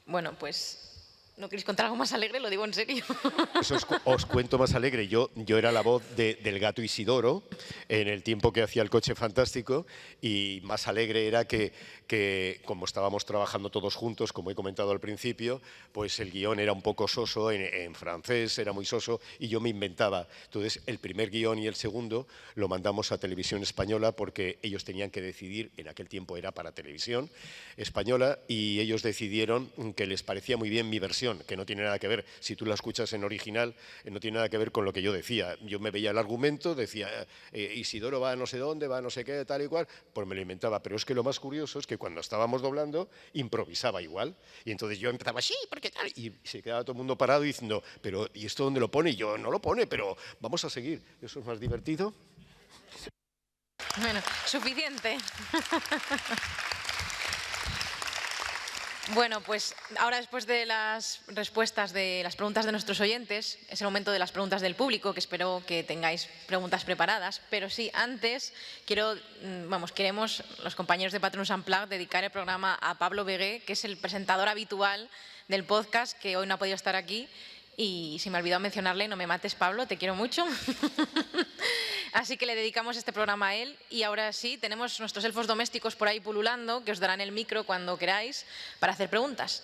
Bueno, pues ¿No queréis contar algo más alegre? Lo digo en serio. Pues os cuento más alegre. Yo era la voz del gato Isidoro en el tiempo que hacía El Coche Fantástico, y más alegre era que como estábamos trabajando todos juntos, como he comentado al principio, pues el guión era un poco soso, en francés era muy soso, y yo me inventaba. Entonces el primer guión y el segundo lo mandamos a Televisión Española porque ellos tenían que decidir, en aquel tiempo era para Televisión Española, y ellos decidieron que les parecía muy bien mi versión, que no tiene nada que ver, si tú la escuchas en original, no tiene nada que ver con lo que yo decía. Yo me veía el argumento, decía Isidoro va a no sé dónde, va a no sé qué, tal y cual, pues me lo inventaba. Pero es que lo más curioso es que cuando estábamos doblando, improvisaba igual. Y entonces yo empezaba, sí, porque tal, y se quedaba todo el mundo parado diciendo, pero ¿y esto dónde lo pone? Y yo, no lo pone, pero vamos a seguir. Eso es más divertido. Bueno, suficiente. Bueno, pues ahora, después de las respuestas de las preguntas de nuestros oyentes, es el momento de las preguntas del público, que espero que tengáis preguntas preparadas. Pero sí, antes queremos los compañeros de Patronus Unplugged dedicar el programa a Pablo Begué, que es el presentador habitual del podcast, que hoy no ha podido estar aquí. Y si me he olvidado mencionarle, no me mates, Pablo, te quiero mucho. Así que le dedicamos este programa a él. Y ahora sí, tenemos nuestros elfos domésticos por ahí pululando, que os darán el micro cuando queráis para hacer preguntas.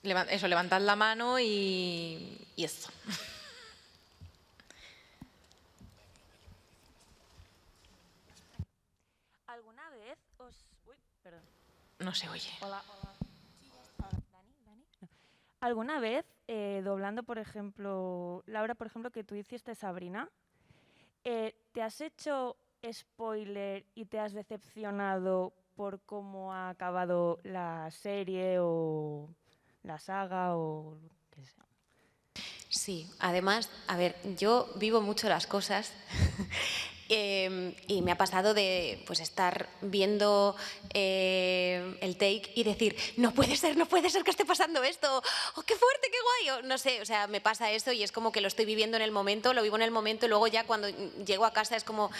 Levantad la mano y eso. ¿Alguna vez os...? Uy, perdón. No se oye. Hola. ¿Dani? No. ¿Alguna vez, doblando, por ejemplo, Laura, por ejemplo, que tú hiciste Sabrina, te has hecho spoiler y te has decepcionado por cómo ha acabado la serie o la saga o lo que sea? Sí, además, a ver, yo vivo mucho las cosas y me ha pasado de pues estar viendo el take y decir, no puede ser que esté pasando esto, oh, qué fuerte, qué guay, o, no sé, o sea, me pasa eso y es como que lo estoy viviendo en el momento, lo vivo en el momento y luego ya cuando llego a casa es como,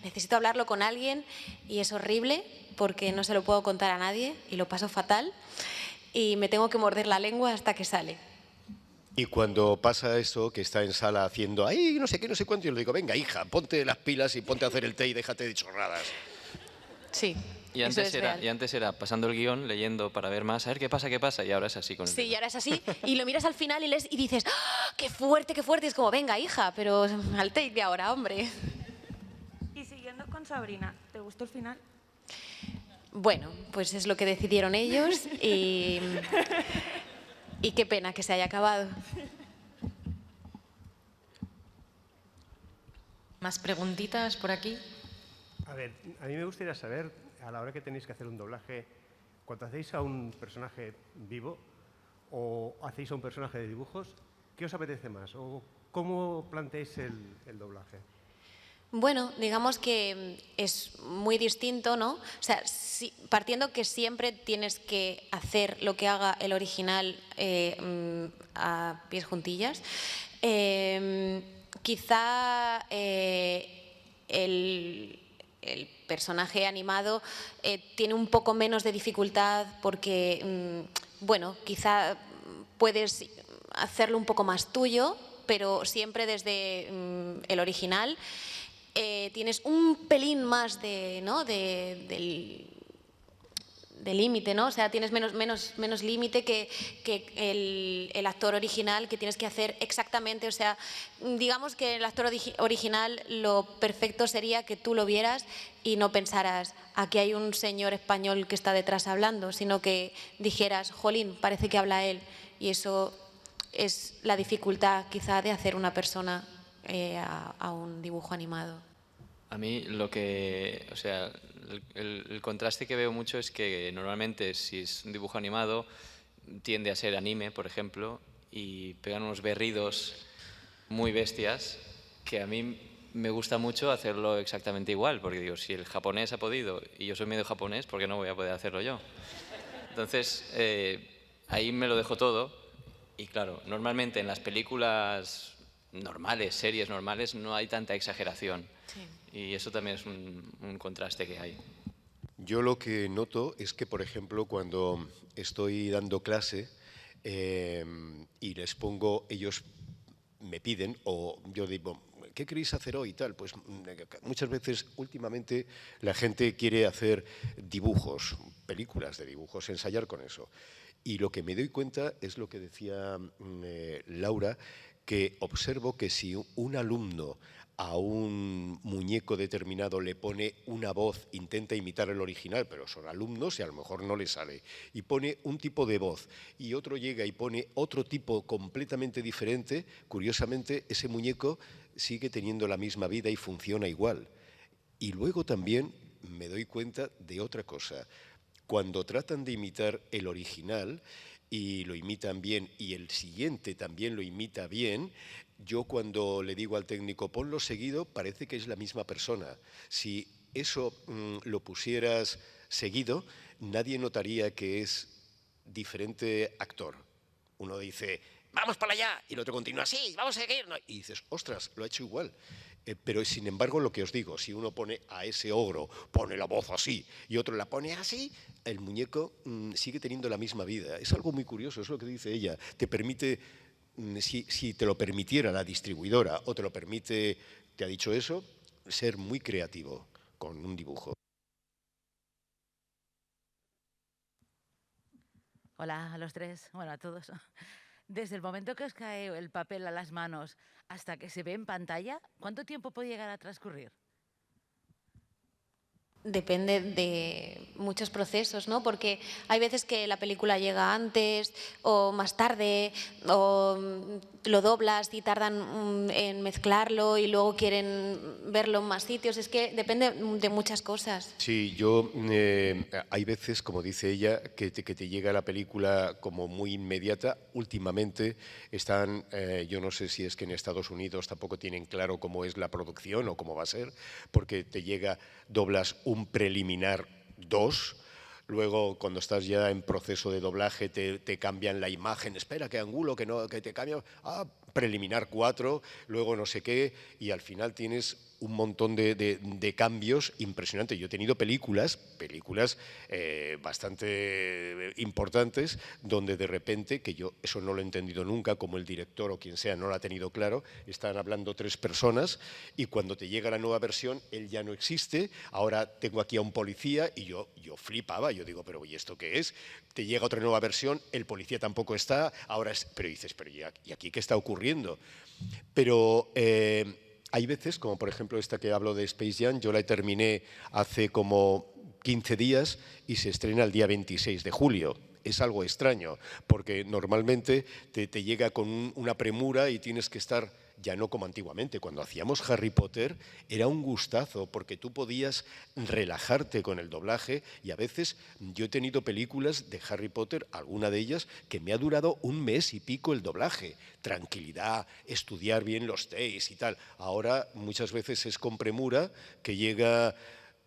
necesito hablarlo con alguien y es horrible porque no se lo puedo contar a nadie y lo paso fatal y me tengo que morder la lengua hasta que sale. Y cuando pasa eso, que está en sala haciendo, ¡ay, no sé qué, no sé cuánto! Yo le digo, venga, hija, ponte las pilas y ponte a hacer el té y déjate de chorradas. Sí, Y eso antes, es real. y antes era pasando el guión, leyendo para ver más, a ver qué pasa, y ahora es así con el Sí, dedo. y ahora es así, y lo miras al final y lees y dices, ¡ah, qué fuerte, qué fuerte! Y es como, venga, hija, pero al take de ahora, hombre. Y siguiendo con Sabrina, ¿te gustó el final? Bueno, pues es lo que decidieron ellos y qué pena que se haya acabado. ¿Más preguntitas por aquí? A ver, a mí me gustaría saber, a la hora que tenéis que hacer un doblaje, cuando hacéis a un personaje vivo o hacéis a un personaje de dibujos, ¿qué os apetece más? ¿O cómo planteáis el doblaje? Bueno, digamos que es muy distinto, ¿no? O sea, partiendo que siempre tienes que hacer lo que haga el original a pies juntillas, quizá el personaje animado tiene un poco menos de dificultad porque, bueno, quizá puedes hacerlo un poco más tuyo, pero siempre desde el original. Tienes un pelín más de límite, ¿no? O sea, tienes menos límite que el actor original, que tienes que hacer exactamente, o sea, digamos que el actor original lo perfecto sería que tú lo vieras y no pensaras, aquí hay un señor español que está detrás hablando, sino que dijeras, jolín, parece que habla él, y eso es la dificultad quizá de hacer una persona a un dibujo animado. A mí lo que, o sea, el contraste que veo mucho es que normalmente si es un dibujo animado tiende a ser anime, por ejemplo, y pegan unos berridos muy bestias que a mí me gusta mucho hacerlo exactamente igual, porque digo, si el japonés ha podido y yo soy medio japonés, ¿por qué no voy a poder hacerlo yo? Entonces, ahí me lo dejo todo y claro, normalmente en las películas normales, series normales, no hay tanta exageración. Sí. Y eso también es un contraste que hay. Yo lo que noto es que, por ejemplo, cuando estoy dando clase y les pongo, ellos me piden, o yo digo, ¿qué queréis hacer hoy? Tal, pues muchas veces, últimamente, la gente quiere hacer dibujos, películas de dibujos, ensayar con eso. Y lo que me doy cuenta es lo que decía Laura, que observo que si un alumno a un muñeco determinado le pone una voz, intenta imitar el original, pero son alumnos y a lo mejor no le sale, y pone un tipo de voz, y otro llega y pone otro tipo completamente diferente, curiosamente ese muñeco sigue teniendo la misma vida y funciona igual. Y luego también me doy cuenta de otra cosa. Cuando tratan de imitar el original y lo imitan bien y el siguiente también lo imita bien, yo cuando le digo al técnico ponlo seguido, parece que es la misma persona. Si eso lo pusieras seguido, nadie notaría que es diferente actor. Uno dice, vamos para allá, y el otro continúa, sí, vamos a seguir. Y dices, ostras, lo ha hecho igual. Pero sin embargo, lo que os digo, si uno pone a ese ogro, pone la voz así, y otro la pone así, el muñeco sigue teniendo la misma vida. Es algo muy curioso, es lo que dice ella. Te permite, si te lo permitiera la distribuidora o te lo permite, te ha dicho eso, ser muy creativo con un dibujo. Hola a los tres, bueno, a todos. Desde el momento que os cae el papel a las manos hasta que se ve en pantalla, ¿cuánto tiempo puede llegar a transcurrir? Depende de muchos procesos, ¿no? Porque hay veces que la película llega antes o más tarde, o lo doblas y tardan en mezclarlo y luego quieren verlo en más sitios. Es que depende de muchas cosas. Sí, hay veces, como dice ella, que te llega la película como muy inmediata. Últimamente están, yo no sé si es que en Estados Unidos tampoco tienen claro cómo es la producción o cómo va a ser, porque te llega, doblas un preliminar 2, luego cuando estás ya en proceso de doblaje te cambian la imagen, espera, que angulo, que no, que te cambia, preliminar 4, luego no sé qué, y al final tienes un montón de cambios impresionantes. Yo he tenido películas bastante importantes donde de repente, que yo eso no lo he entendido nunca, como el director o quien sea no lo ha tenido claro, están hablando 3 personas y cuando te llega la nueva versión, él ya no existe, ahora tengo aquí a un policía y yo flipaba, yo digo, pero ¿y esto qué es? Te llega otra nueva versión, el policía tampoco está, ahora es, pero dices, pero ¿y aquí qué está ocurriendo? Pero hay veces, como por ejemplo esta que hablo de Space Jam, yo la terminé hace como 15 días y se estrena el día 26 de julio. Es algo extraño, porque normalmente te llega con una premura y tienes que estar, ya no como antiguamente, cuando hacíamos Harry Potter era un gustazo, porque tú podías relajarte con el doblaje y a veces yo he tenido películas de Harry Potter, alguna de ellas, que me ha durado 1 mes y pico el doblaje. Tranquilidad, estudiar bien los takes y tal. Ahora muchas veces es con premura que llega...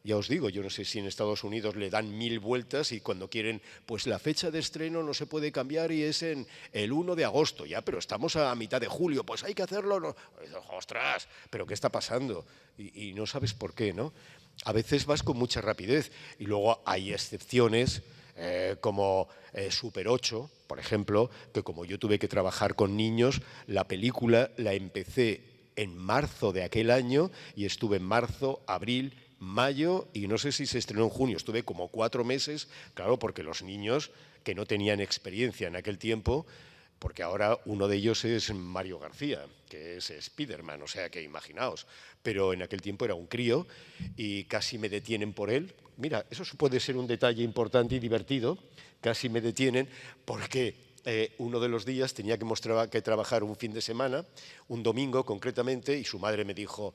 Ya os digo, yo no sé si en Estados Unidos le dan 1000 vueltas y cuando quieren, pues la fecha de estreno no se puede cambiar y es en el 1 de agosto, ya, pero estamos a mitad de julio, pues hay que hacerlo. No. ¡Ostras! ¿Pero qué está pasando? Y no sabes por qué, ¿no? A veces vas con mucha rapidez y luego hay excepciones como Super 8, por ejemplo, que como yo tuve que trabajar con niños, la película la empecé en marzo de aquel año y estuve en marzo, abril, mayo y no sé si se estrenó en junio, estuve como 4 meses, claro, porque los niños que no tenían experiencia en aquel tiempo, porque ahora uno de ellos es Mario García, que es Spiderman, o sea que imaginaos, pero en aquel tiempo era un crío y casi me detienen por él. Mira, eso puede ser un detalle importante y divertido, casi me detienen porque... uno de los días tenía que trabajar un fin de semana, un domingo concretamente, y su madre me dijo,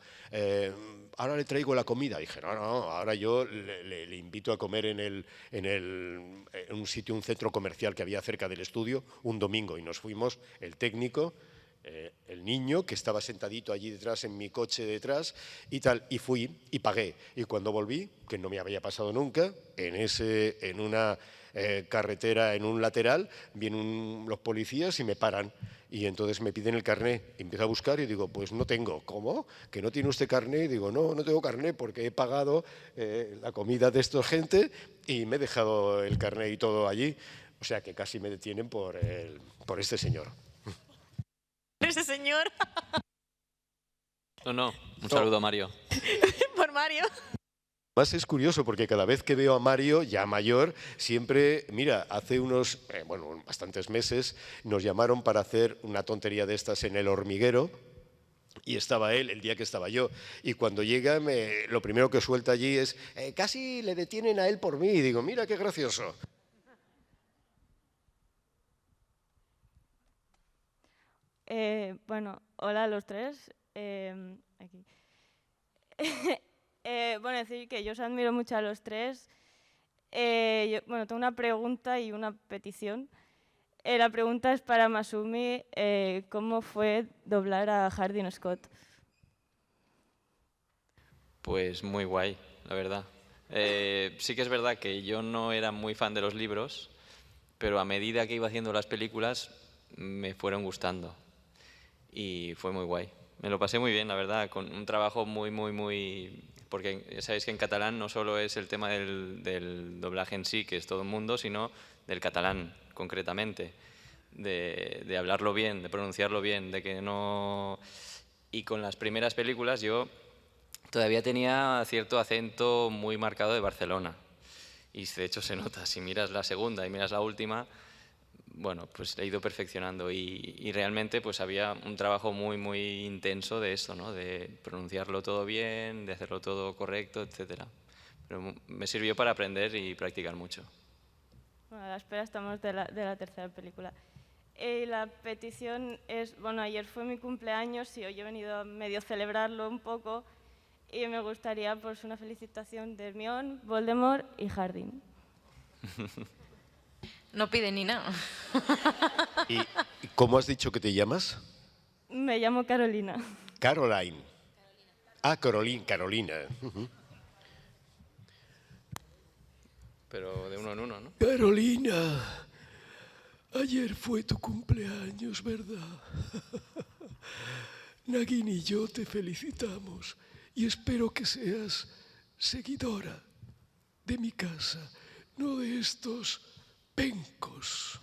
ahora le traigo la comida. Dije, no, ahora yo le invito a comer en un sitio, un centro comercial que había cerca del estudio, un domingo, y nos fuimos, el técnico, el niño, que estaba sentadito allí detrás, en mi coche detrás, y tal, y fui y pagué. Y cuando volví, que no me había pasado nunca, en una carretera en un lateral, vienen los policías y me paran. Y entonces me piden el carné, empiezo a buscar y digo, pues no tengo. ¿Cómo? ¿Que no tiene usted carné? Y digo, no, no tengo carné porque he pagado la comida de esta gente y me he dejado el carné y todo allí. O sea que casi me detienen por este señor. ¿Ese señor? No, un saludo a Mario. Por Mario. Más es curioso porque cada vez que veo a Mario, ya mayor, siempre, mira, hace unos, bastantes meses, nos llamaron para hacer una tontería de estas en El Hormiguero y estaba él el día que estaba yo. Y cuando llega, lo primero que suelta allí es, casi le detienen a él por mí. Y digo, mira qué gracioso. Bueno, hola a los tres. Aquí. Bueno, decir que yo os admiro mucho a los tres. Tengo una pregunta y una petición. La pregunta es para Masumi. ¿Cómo fue doblar a Hardin Scott? Pues muy guay, la verdad. Sí que es verdad que yo no era muy fan de los libros, pero a medida que iba haciendo las películas me fueron gustando. Y fue muy guay. Me lo pasé muy bien, la verdad, con un trabajo muy... Porque ya sabéis que en catalán no solo es el tema del doblaje en sí, que es todo el mundo, sino del catalán, concretamente. De hablarlo bien, de pronunciarlo bien, de que no... Y con las primeras películas yo todavía tenía cierto acento muy marcado de Barcelona. Y de hecho se nota, si miras la segunda y miras la última... Bueno, pues he ido perfeccionando y realmente pues había un trabajo muy intenso de esto, ¿no? De pronunciarlo todo bien, de hacerlo todo correcto, etcétera. Pero me sirvió para aprender y practicar mucho. Bueno, a la espera estamos de la tercera película. La petición es, bueno, ayer fue mi cumpleaños y hoy he venido a medio celebrarlo un poco y me gustaría pues una felicitación de Hermione, Voldemort y Hardin. No pide ni nada. ¿Y cómo has dicho que te llamas? Me llamo Carolina. Caroline. Ah, Carolina. Pero de uno en uno, ¿no? Carolina, ayer fue tu cumpleaños, ¿verdad? Nagin y yo te felicitamos y espero que seas seguidora de mi casa, no de estos pencos.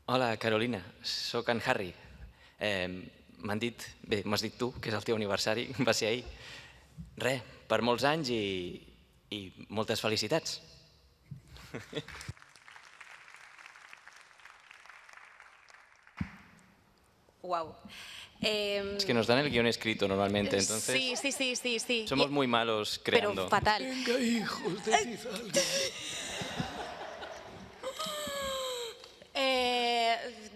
Hola, Carolina, soc en Harry. M'han dit, bé, m'has dit tu, que és el teu aniversari, va ser ahir. Res, per molts anys i moltes felicitats. Wow. Es que nos dan el guión escrito normalmente, entonces Sí. somos muy malos creando. Pero fatal. Venga, hijos, decid algo.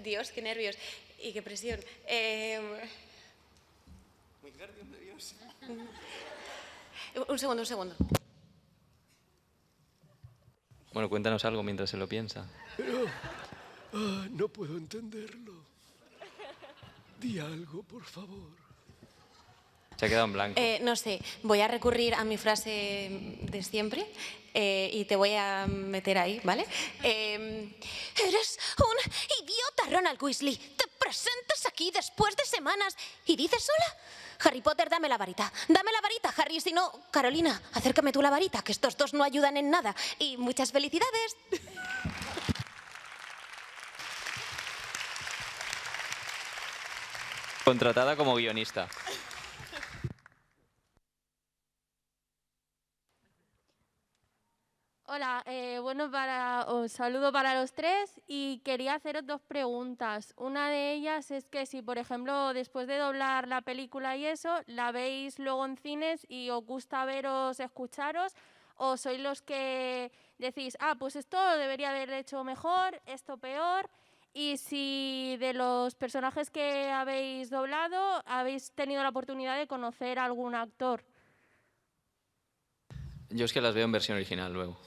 Dios, qué nervios y qué presión. Un segundo. Bueno, cuéntanos algo mientras se lo piensa. Pero no puedo entenderlo. Di algo, por favor. Se ha quedado en blanco. No sé, voy a recurrir a mi frase de siempre y te voy a meter ahí, ¿vale? Eres un idiota, Ronald Weasley. Te presentas aquí después de semanas y dices hola. Harry Potter, dame la varita, Harry. Si no, Carolina, acércame tú la varita, que estos dos no ayudan en nada. Y muchas felicidades. Contratada como guionista. Hola, os saludo para los tres y quería haceros dos preguntas. Una de ellas es que si, por ejemplo, después de doblar la película y eso, la veis luego en cines y os gusta veros, escucharos, o sois los que decís, pues esto debería haber hecho mejor, esto peor, y si de los personajes que habéis doblado habéis tenido la oportunidad de conocer a algún actor. Yo es que las veo en versión original luego.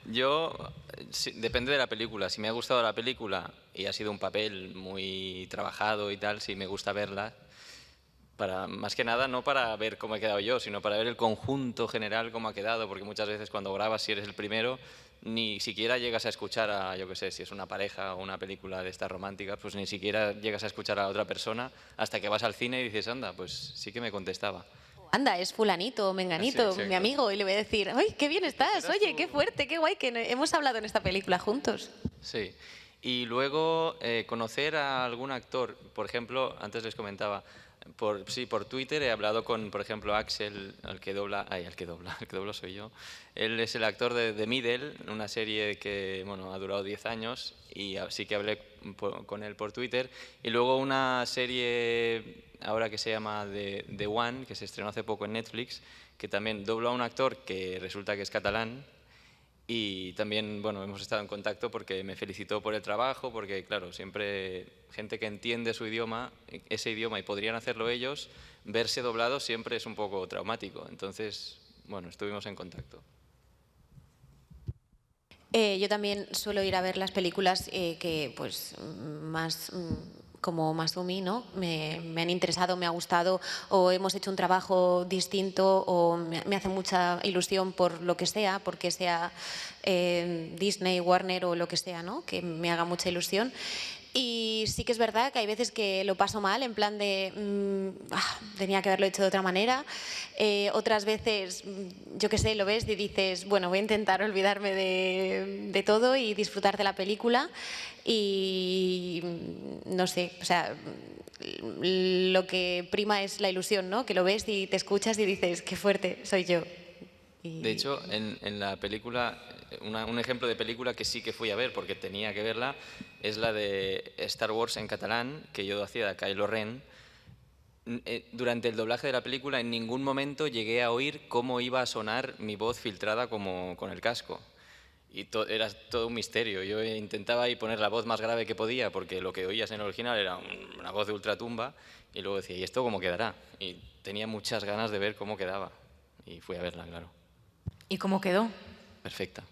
Yo sí, depende de la película. Si me ha gustado la película y ha sido un papel muy trabajado y tal, sí me gusta verla. Más que nada, no para ver cómo he quedado yo, sino para ver el conjunto general, cómo ha quedado, porque muchas veces cuando grabas, si eres el primero, ni siquiera llegas a escuchar a, yo qué sé, si es una pareja o una película de estas románticas, pues ni siquiera llegas a escuchar a la otra persona hasta que vas al cine y dices, anda, pues sí que me contestaba. Anda, es fulanito, menganito, Sí, mi amigo, y le voy a decir, ¡ay, qué bien estás! Oye, qué fuerte, qué guay, que hemos hablado en esta película juntos. Sí. Y luego conocer a algún actor, por ejemplo, antes les comentaba, por Twitter he hablado con, por ejemplo, Axel, el que dobla soy yo. Él es el actor de The Middle, una serie que bueno, ha durado 10 años y así que hablé con él por Twitter. Y luego una serie ahora que se llama The One, que se estrenó hace poco en Netflix, que también dobla a un actor que resulta que es catalán. Y también, bueno, hemos estado en contacto porque me felicitó por el trabajo, porque, claro, siempre gente que entiende su idioma, ese idioma, y podrían hacerlo ellos, verse doblado siempre es un poco traumático. Entonces, bueno, estuvimos en contacto. Yo también suelo ir a ver las películas que, pues, más como Masumi, ¿no? Me han interesado, me ha gustado, o hemos hecho un trabajo distinto, o me hace mucha ilusión por lo que sea, porque sea Disney, Warner o lo que sea, ¿no? Que me haga mucha ilusión. Y sí que es verdad que hay veces que lo paso mal, en plan de tenía que haberlo hecho de otra manera. Otras veces, yo qué sé, lo ves y dices, bueno, voy a intentar olvidarme de todo y disfrutar de la película. Y no sé, o sea, lo que prima es la ilusión, ¿no? Que lo ves y te escuchas y dices, qué fuerte, soy yo. De hecho, en la película, un ejemplo de película que sí que fui a ver porque tenía que verla, es la de Star Wars en catalán, que yo hacía de Kylo Ren. Durante el doblaje de la película en ningún momento llegué a oír cómo iba a sonar mi voz filtrada como con el casco. Y era todo un misterio. Yo intentaba ahí poner la voz más grave que podía porque lo que oías en el original era una voz de ultratumba y luego decía, ¿y esto cómo quedará? Y tenía muchas ganas de ver cómo quedaba y fui a verla, claro. ¿Y cómo quedó? Perfecta.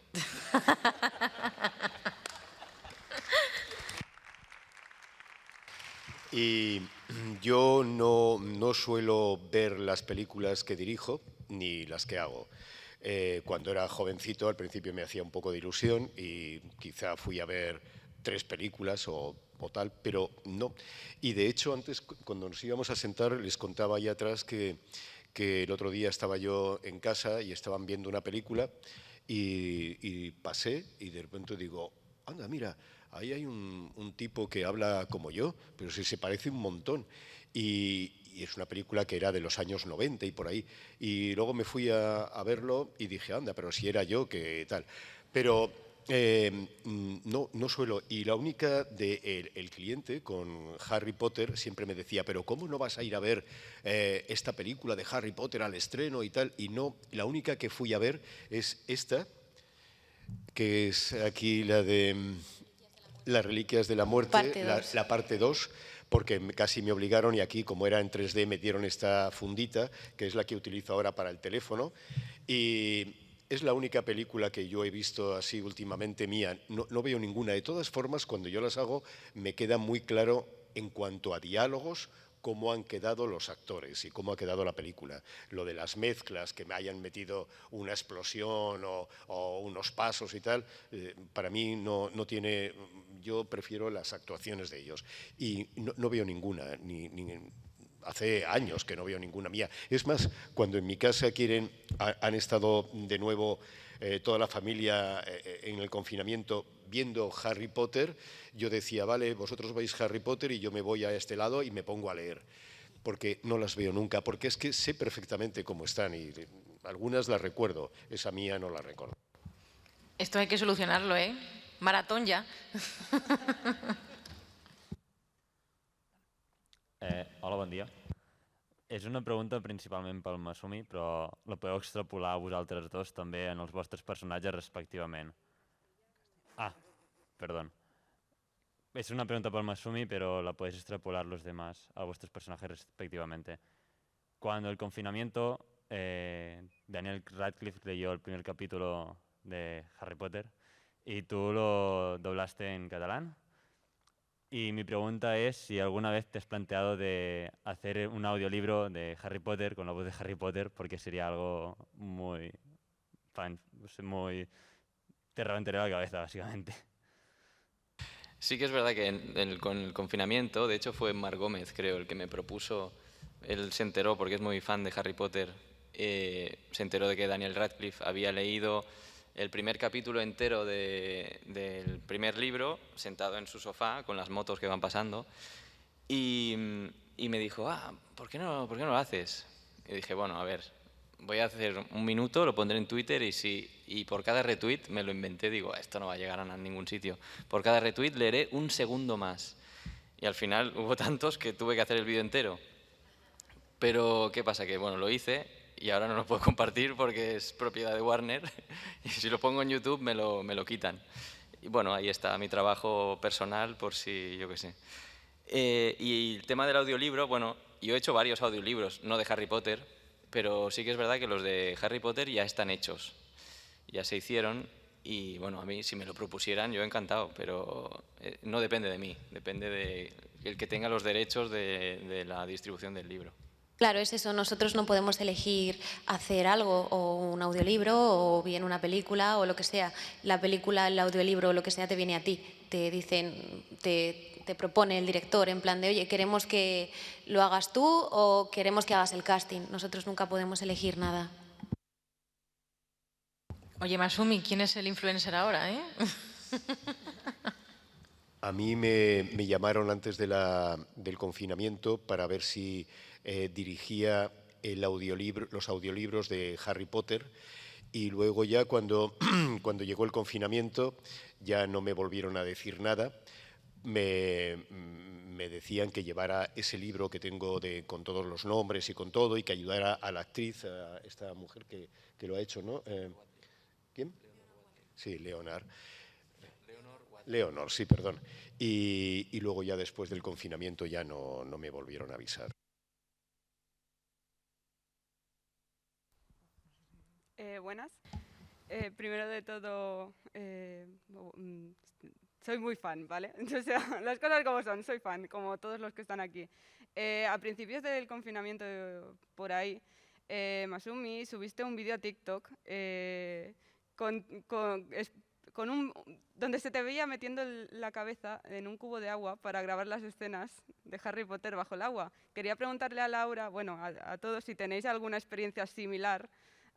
Y yo no suelo ver las películas que dirijo ni las que hago. Cuando era jovencito, al principio me hacía un poco de ilusión y quizá fui a ver 3 películas o tal, pero no. Y de hecho, antes, cuando nos íbamos a sentar, les contaba ahí atrás que el otro día estaba yo en casa y estaban viendo una película y pasé y de repente digo, anda, mira, ahí hay un tipo que habla como yo, pero sí se parece un montón. Y es una película que era de los años 90 y por ahí. Y luego me fui a verlo y dije, anda, pero si era yo, que tal. Pero no suelo. Y la única el cliente con Harry Potter siempre me decía, pero ¿cómo no vas a ir a ver esta película de Harry Potter al estreno y tal? Y no, la única que fui a ver es esta, que es aquí la de Las Reliquias de la Muerte, la parte 2, porque casi me obligaron y aquí, como era en 3D, metieron esta fundita, que es la que utilizo ahora para el teléfono. Y es la única película que yo he visto así últimamente mía. No veo ninguna. De todas formas, cuando yo las hago, me queda muy claro en cuanto a diálogos, cómo han quedado los actores y cómo ha quedado la película. Lo de las mezclas, que me hayan metido una explosión o unos pasos y tal, para mí no tiene... Yo prefiero las actuaciones de ellos. Y no veo ninguna, hace años que no veo ninguna mía. Es más, cuando en mi casa han estado de nuevo toda la familia en el confinamiento viendo Harry Potter, yo decía, vale, vosotros veis Harry Potter y yo me voy a este lado y me pongo a leer, porque no las veo nunca, porque es que sé perfectamente cómo están y algunas las recuerdo, esa mía no la recuerdo. Esto hay que solucionarlo, ¿eh? Maratón ya. Hola, bon dia. És una pregunta principalment pel Masumi, però la podeu extrapolar a vosaltres dos també en els vostres personatges respectivament. Perdón. Es una pregunta por Masumi, pero la podéis extrapolar los demás a vuestros personajes respectivamente. Cuando el confinamiento, Daniel Radcliffe leyó el primer capítulo de Harry Potter y tú lo doblaste en catalán. Y mi pregunta es si alguna vez te has planteado de hacer un audiolibro de Harry Potter con la voz de Harry Potter, porque sería algo muy muy... te reventaría la cabeza, básicamente. Sí que es verdad que con el confinamiento, de hecho fue Marc Gómez, creo, el que me propuso, él se enteró, porque es muy fan de Harry Potter, se enteró de que Daniel Radcliffe había leído el primer capítulo entero del primer libro, sentado en su sofá, con las motos que van pasando, y me dijo, ¿por qué no lo haces? Y dije, bueno, a ver, voy a hacer 1 minuto, lo pondré en Twitter y por cada retweet, me lo inventé, digo, esto no va a llegar a ningún sitio. Por cada retweet leeré 1 segundo más. Y al final hubo tantos que tuve que hacer el vídeo entero. Pero, ¿qué pasa? Que, bueno, lo hice y ahora no lo puedo compartir porque es propiedad de Warner y si lo pongo en YouTube me lo quitan. Y bueno, ahí está mi trabajo personal por si, yo qué sé. Y el tema del audiolibro, bueno, yo he hecho varios audiolibros, no de Harry Potter, pero sí que es verdad que los de Harry Potter ya están hechos, ya se hicieron y bueno, a mí si me lo propusieran yo encantado, pero no depende de mí, depende de el que tenga los derechos de la distribución del libro. Claro, es eso, nosotros no podemos elegir hacer algo, o un audiolibro, o bien una película, o lo que sea. La película, el audiolibro, o lo que sea, te viene a ti. Te dicen, te propone el director en plan de, oye, queremos que lo hagas tú o queremos que hagas el casting. Nosotros nunca podemos elegir nada. Oye, Masumi, ¿quién es el influencer ahora, A mí me llamaron antes del confinamiento para ver si dirigía los audiolibros de Harry Potter y luego ya cuando llegó el confinamiento ya no me volvieron a decir nada. Me decían que llevara ese libro que tengo con todos los nombres y con todo y que ayudara a la actriz, a esta mujer que lo ha hecho, ¿no? ¿Quién? Sí, Leonor, sí, perdón. Y luego ya después del confinamiento ya no me volvieron a avisar. Buenas. Primero de todo, soy muy fan, ¿vale? O sea, las cosas como son, soy fan, como todos los que están aquí. A principios del confinamiento, por ahí, Masumi, subiste un vídeo a TikTok donde se te veía metiendo la cabeza en un cubo de agua para grabar las escenas de Harry Potter bajo el agua. Quería preguntarle a Laura, bueno, a todos, si tenéis alguna experiencia similar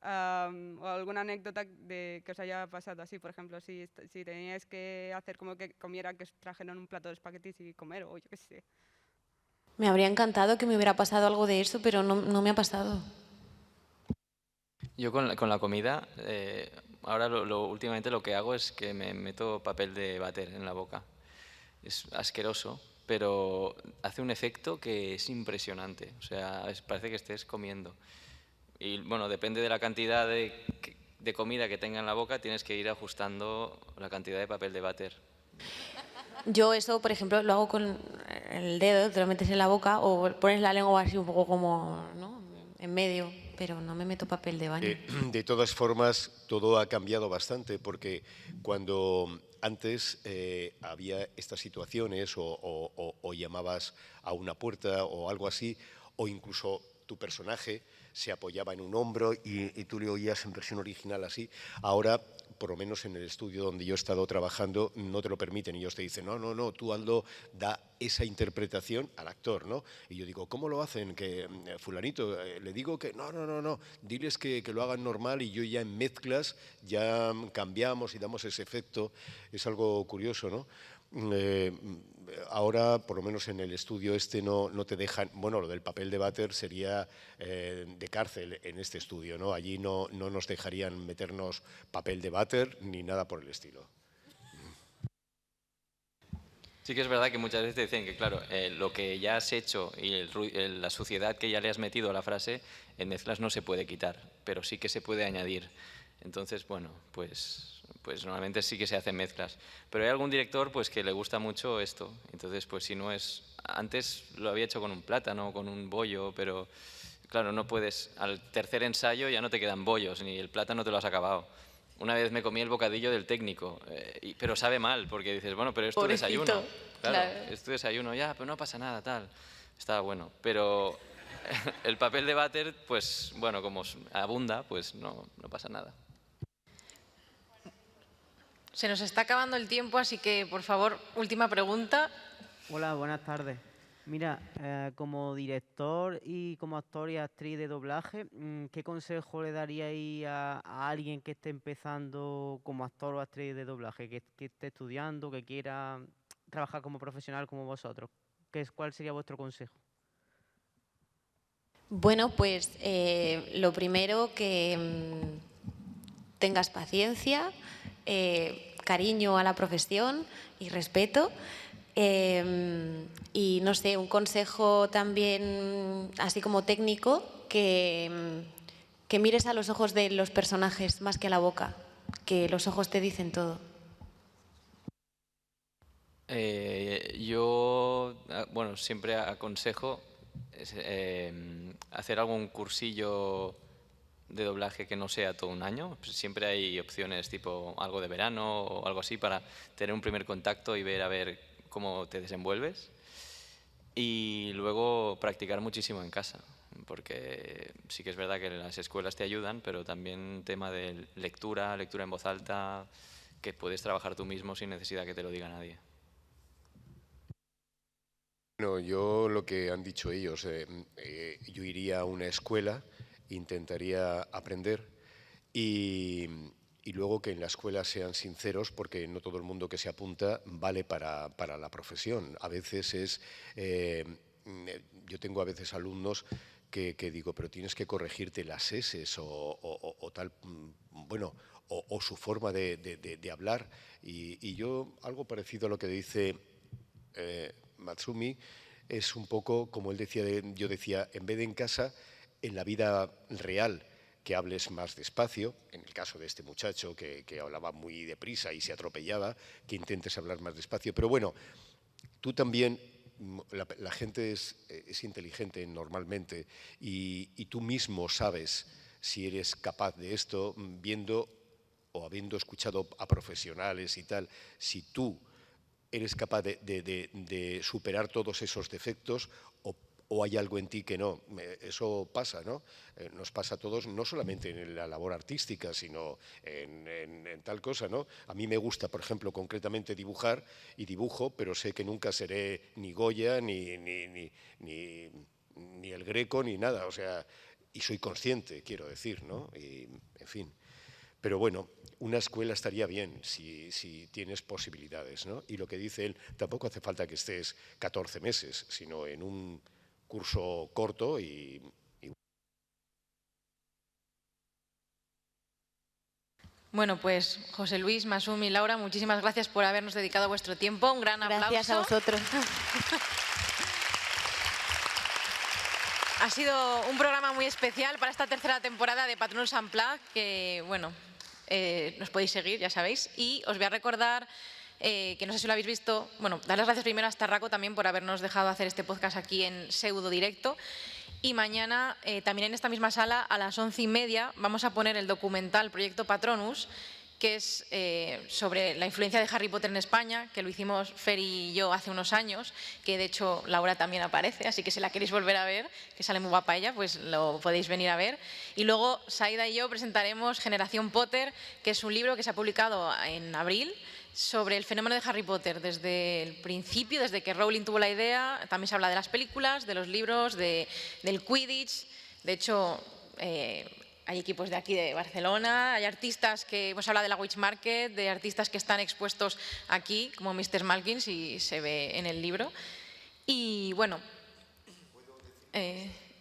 o alguna anécdota que os haya pasado así, por ejemplo, si teníais que hacer como que comiera, que os trajeran un plato de espaguetis y comer, o yo qué sé. Me habría encantado que me hubiera pasado algo de eso, pero no me ha pasado. Yo con la comida, ahora últimamente lo que hago es que me meto papel de váter en la boca. Es asqueroso, pero hace un efecto que es impresionante. O sea, parece que estés comiendo. Y bueno, depende de la cantidad de comida que tenga en la boca, tienes que ir ajustando la cantidad de papel de váter. Yo eso, por ejemplo, lo hago con el dedo, te lo metes en la boca o pones la lengua así un poco como, ¿no?, en medio, pero no me meto papel de baño. De todas formas, todo ha cambiado bastante porque cuando antes había estas situaciones o llamabas a una puerta o algo así, o incluso tu personaje se apoyaba en un hombro y tú le oías en versión original así. Ahora, por lo menos en el estudio donde yo he estado trabajando, no te lo permiten. Ellos te dicen, no, tú Aldo, da esa interpretación al actor, ¿no? Y yo digo, ¿cómo lo hacen? Que fulanito, le digo que no, diles que lo hagan normal y yo ya en mezclas ya cambiamos y damos ese efecto. Es algo curioso, ¿no? Ahora, por lo menos en el estudio no te dejan, bueno, lo del papel de váter sería de cárcel en este estudio, ¿no? Allí no nos dejarían meternos papel de váter ni nada por el estilo. Sí que es verdad que muchas veces te dicen que, claro, lo que ya has hecho y la suciedad que ya le has metido a la frase, en mezclas no se puede quitar, pero sí que se puede añadir. Entonces, bueno, pues normalmente sí que se hacen mezclas. Pero hay algún director pues que le gusta mucho esto. Entonces, pues si no es... Antes lo había hecho con un plátano, con un bollo, pero claro, no puedes... Al tercer ensayo ya no te quedan bollos, ni el plátano te lo has acabado. Una vez me comí el bocadillo del técnico, pero sabe mal, porque dices, bueno, pero es tu Pobrecito, desayuno. claro. Es tu desayuno, ya, pero no pasa nada, tal. Estaba bueno, pero el papel de váter, pues bueno, como abunda, pues no pasa nada. Se nos está acabando el tiempo, así que, por favor, última pregunta. Hola, buenas tardes. Mira, como director y como actor y actriz de doblaje, ¿qué consejo le daríais a alguien que esté empezando como actor o actriz de doblaje, que esté estudiando, que quiera trabajar como profesional como vosotros? ¿Cuál sería vuestro consejo? Bueno, pues lo primero, que tengas paciencia, cariño a la profesión y respeto. Y no sé, un consejo también así como técnico, que mires a los ojos de los personajes más que a la boca, que los ojos te dicen todo. Yo, bueno, siempre aconsejo hacer algún cursillo de doblaje que no sea todo un año. Siempre hay opciones tipo algo de verano o algo así para tener un primer contacto y ver a ver cómo te desenvuelves. Y luego practicar muchísimo en casa, porque sí que es verdad que las escuelas te ayudan, pero también tema de lectura en voz alta, que puedes trabajar tú mismo sin necesidad que te lo diga nadie. Bueno, yo lo que han dicho ellos, yo iría a una escuela, intentaría aprender y luego que en la escuela sean sinceros, porque no todo el mundo que se apunta vale para la profesión. A veces yo tengo a veces alumnos que digo, pero tienes que corregirte las eses o tal, bueno, o su forma de hablar. Y yo, algo parecido a lo que dice Matsumi, es un poco como él decía, yo decía, en vez de en casa, en la vida real, que hables más despacio, en el caso de este muchacho que hablaba muy deprisa y se atropellaba, que intentes hablar más despacio. Pero bueno, tú también, la gente es inteligente normalmente y tú mismo sabes si eres capaz de esto, viendo o habiendo escuchado a profesionales y tal, si tú eres capaz de superar todos esos defectos o hay algo en ti que no. Eso pasa, ¿no? Nos pasa a todos, no solamente en la labor artística, sino en tal cosa, ¿no? A mí me gusta, por ejemplo, concretamente dibujar y dibujo, pero sé que nunca seré ni Goya, ni el Greco, ni nada, o sea, y soy consciente, quiero decir, ¿no? Y, en fin. Pero bueno, una escuela estaría bien si tienes posibilidades, ¿no? Y lo que dice él, tampoco hace falta que estés 14 meses, sino en un curso corto y... Bueno, pues José Luis, Masumi, Laura, muchísimas gracias por habernos dedicado vuestro tiempo. Un gran aplauso. Gracias a vosotros. Ha sido un programa muy especial para esta tercera temporada de Patronus Unplugged, que, bueno, nos podéis seguir, ya sabéis. Y os voy a recordar, que no sé si lo habéis visto, bueno, dar las gracias primero a Starraco también por habernos dejado hacer este podcast aquí en pseudo directo. Y mañana, también en esta misma sala, a las 11:30, vamos a poner el documental Proyecto Patronus, que es sobre la influencia de Harry Potter en España, que lo hicimos Fer y yo hace unos años, que de hecho Laura también aparece, así que si la queréis volver a ver, que sale muy guapa ella, pues lo podéis venir a ver. Y luego Saida y yo presentaremos Generación Potter, que es un libro que se ha publicado en abril, sobre el fenómeno de Harry Potter desde el principio, desde que Rowling tuvo la idea. También se habla de las películas, de los libros, del Quidditch. De hecho, hay equipos de aquí de Barcelona, hay artistas que hemos hablado de la Witch Market, de artistas que están expuestos aquí, como Mr. Malkins, y se ve en el libro. Y bueno,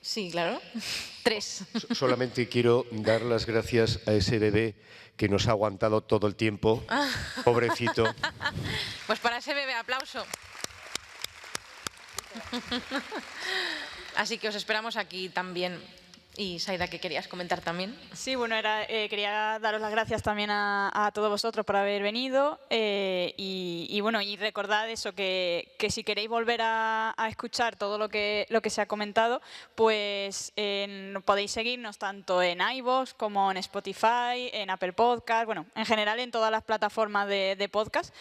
sí, claro, 3. Solamente quiero dar las gracias a ese bebé que nos ha aguantado todo el tiempo, pobrecito. Pues para ese bebé, aplauso. Así que os esperamos aquí también. Y Saida, ¿qué querías comentar también? Sí, bueno, quería daros las gracias también a todos vosotros por haber venido y Y bueno, y recordad eso, que si queréis volver a escuchar todo lo que se ha comentado, pues podéis seguirnos tanto en iVoox como en Spotify, en Apple Podcast, bueno, en general en todas las plataformas de podcast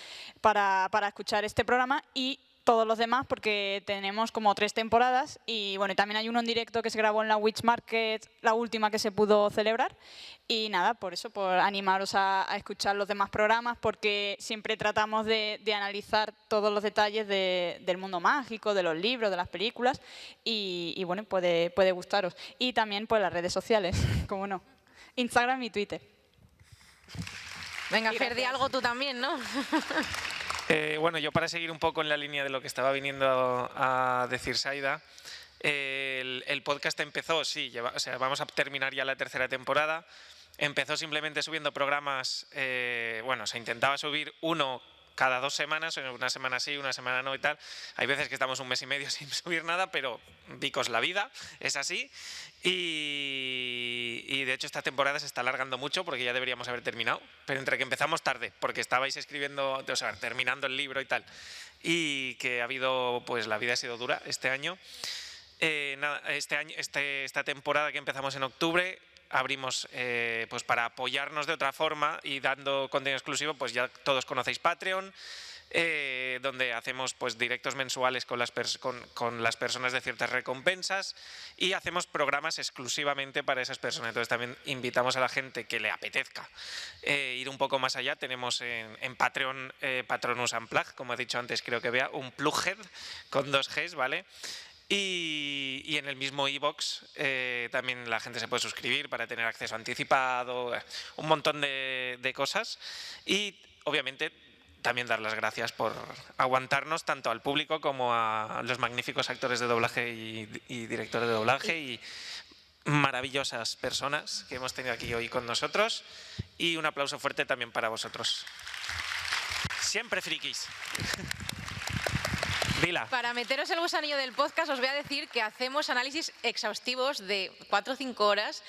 para escuchar este programa y todos los demás, porque tenemos como 3 temporadas y bueno, también hay uno en directo que se grabó en la Witch Market, la última que se pudo celebrar. Y nada, por eso, por animaros a escuchar los demás programas, porque siempre tratamos de analizar todos los detalles del mundo mágico, de los libros, de las películas, y bueno, puede gustaros. Y también pues las redes sociales, como no, Instagram y Twitter. Venga, Fer, di algo tú también, ¿no? Bueno, yo para seguir un poco en la línea de lo que estaba viniendo a decir Saida, el podcast empezó, sí, o sea, vamos a terminar ya la 3ª temporada. Empezó simplemente subiendo programas, bueno, se intentaba subir uno cada 2 semanas, una semana sí, una semana no y tal. Hay veces que estamos un mes y medio sin subir nada, pero vicos la vida, es así. Y de hecho esta temporada se está alargando mucho porque ya deberíamos haber terminado, pero entre que empezamos tarde, porque estabais escribiendo, o sea, terminando el libro y tal, y que ha habido, pues la vida ha sido dura este año. Esta temporada que empezamos en octubre, abrimos pues para apoyarnos de otra forma y dando contenido exclusivo, pues ya todos conocéis Patreon, donde hacemos pues directos mensuales con las personas de ciertas recompensas y hacemos programas exclusivamente para esas personas. Entonces también invitamos a la gente que le apetezca ir un poco más allá. Tenemos en Patreon Patronus Unplugged, como he dicho antes, creo que vea un plughead con 2 Gs, ¿vale? Y en el mismo iVoox también la gente se puede suscribir para tener acceso anticipado, un montón de cosas. Y obviamente también dar las gracias por aguantarnos tanto al público como a los magníficos actores de doblaje y directores de doblaje y maravillosas personas que hemos tenido aquí hoy con nosotros. Y un aplauso fuerte también para vosotros. Siempre frikis. Dila. Para meteros el gusanillo del podcast os voy a decir que hacemos análisis exhaustivos de 4 o 5 horas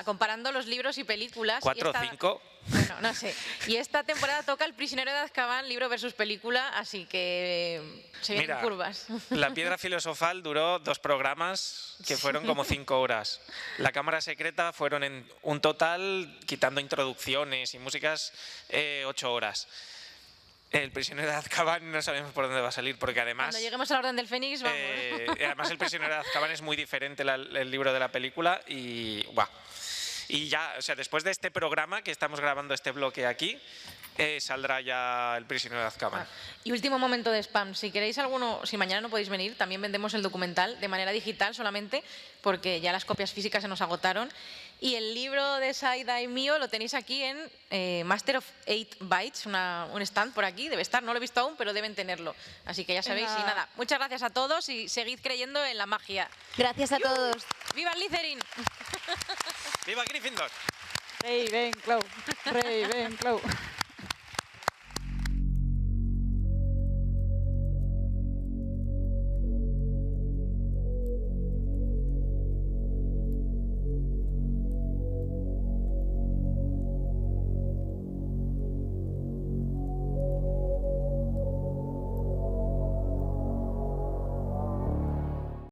comparando los libros y películas. 4 o 5. Bueno, no sé. Y esta temporada toca El prisionero de Azkaban, libro versus película, así que se vienen curvas. La piedra filosofal duró 2 programas que fueron como 5 horas. La cámara secreta fueron en un total, quitando introducciones y músicas, 8 horas. El prisionero de Azkaban no sabemos por dónde va a salir, porque además... Cuando lleguemos a la Orden del Fénix, vamos. Además el prisionero de Azkaban es muy diferente el libro de la película y... ¡buah! Y ya, o sea, después de este programa que estamos grabando este bloque aquí, saldrá ya El prisionero de Azkaban. Y último momento de spam, si queréis alguno, si mañana no podéis venir, también vendemos el documental de manera digital solamente, porque ya las copias físicas se nos agotaron. Y el libro de Saida y mío lo tenéis aquí en Master of 8 Bytes, un stand por aquí, debe estar, no lo he visto aún, pero deben tenerlo. Así que ya sabéis, y nada, muchas gracias a todos y seguid creyendo en la magia. Gracias a todos. ¡Viva Slytherin! ¡Viva Gryffindor! Ravenclaw, Ravenclaw.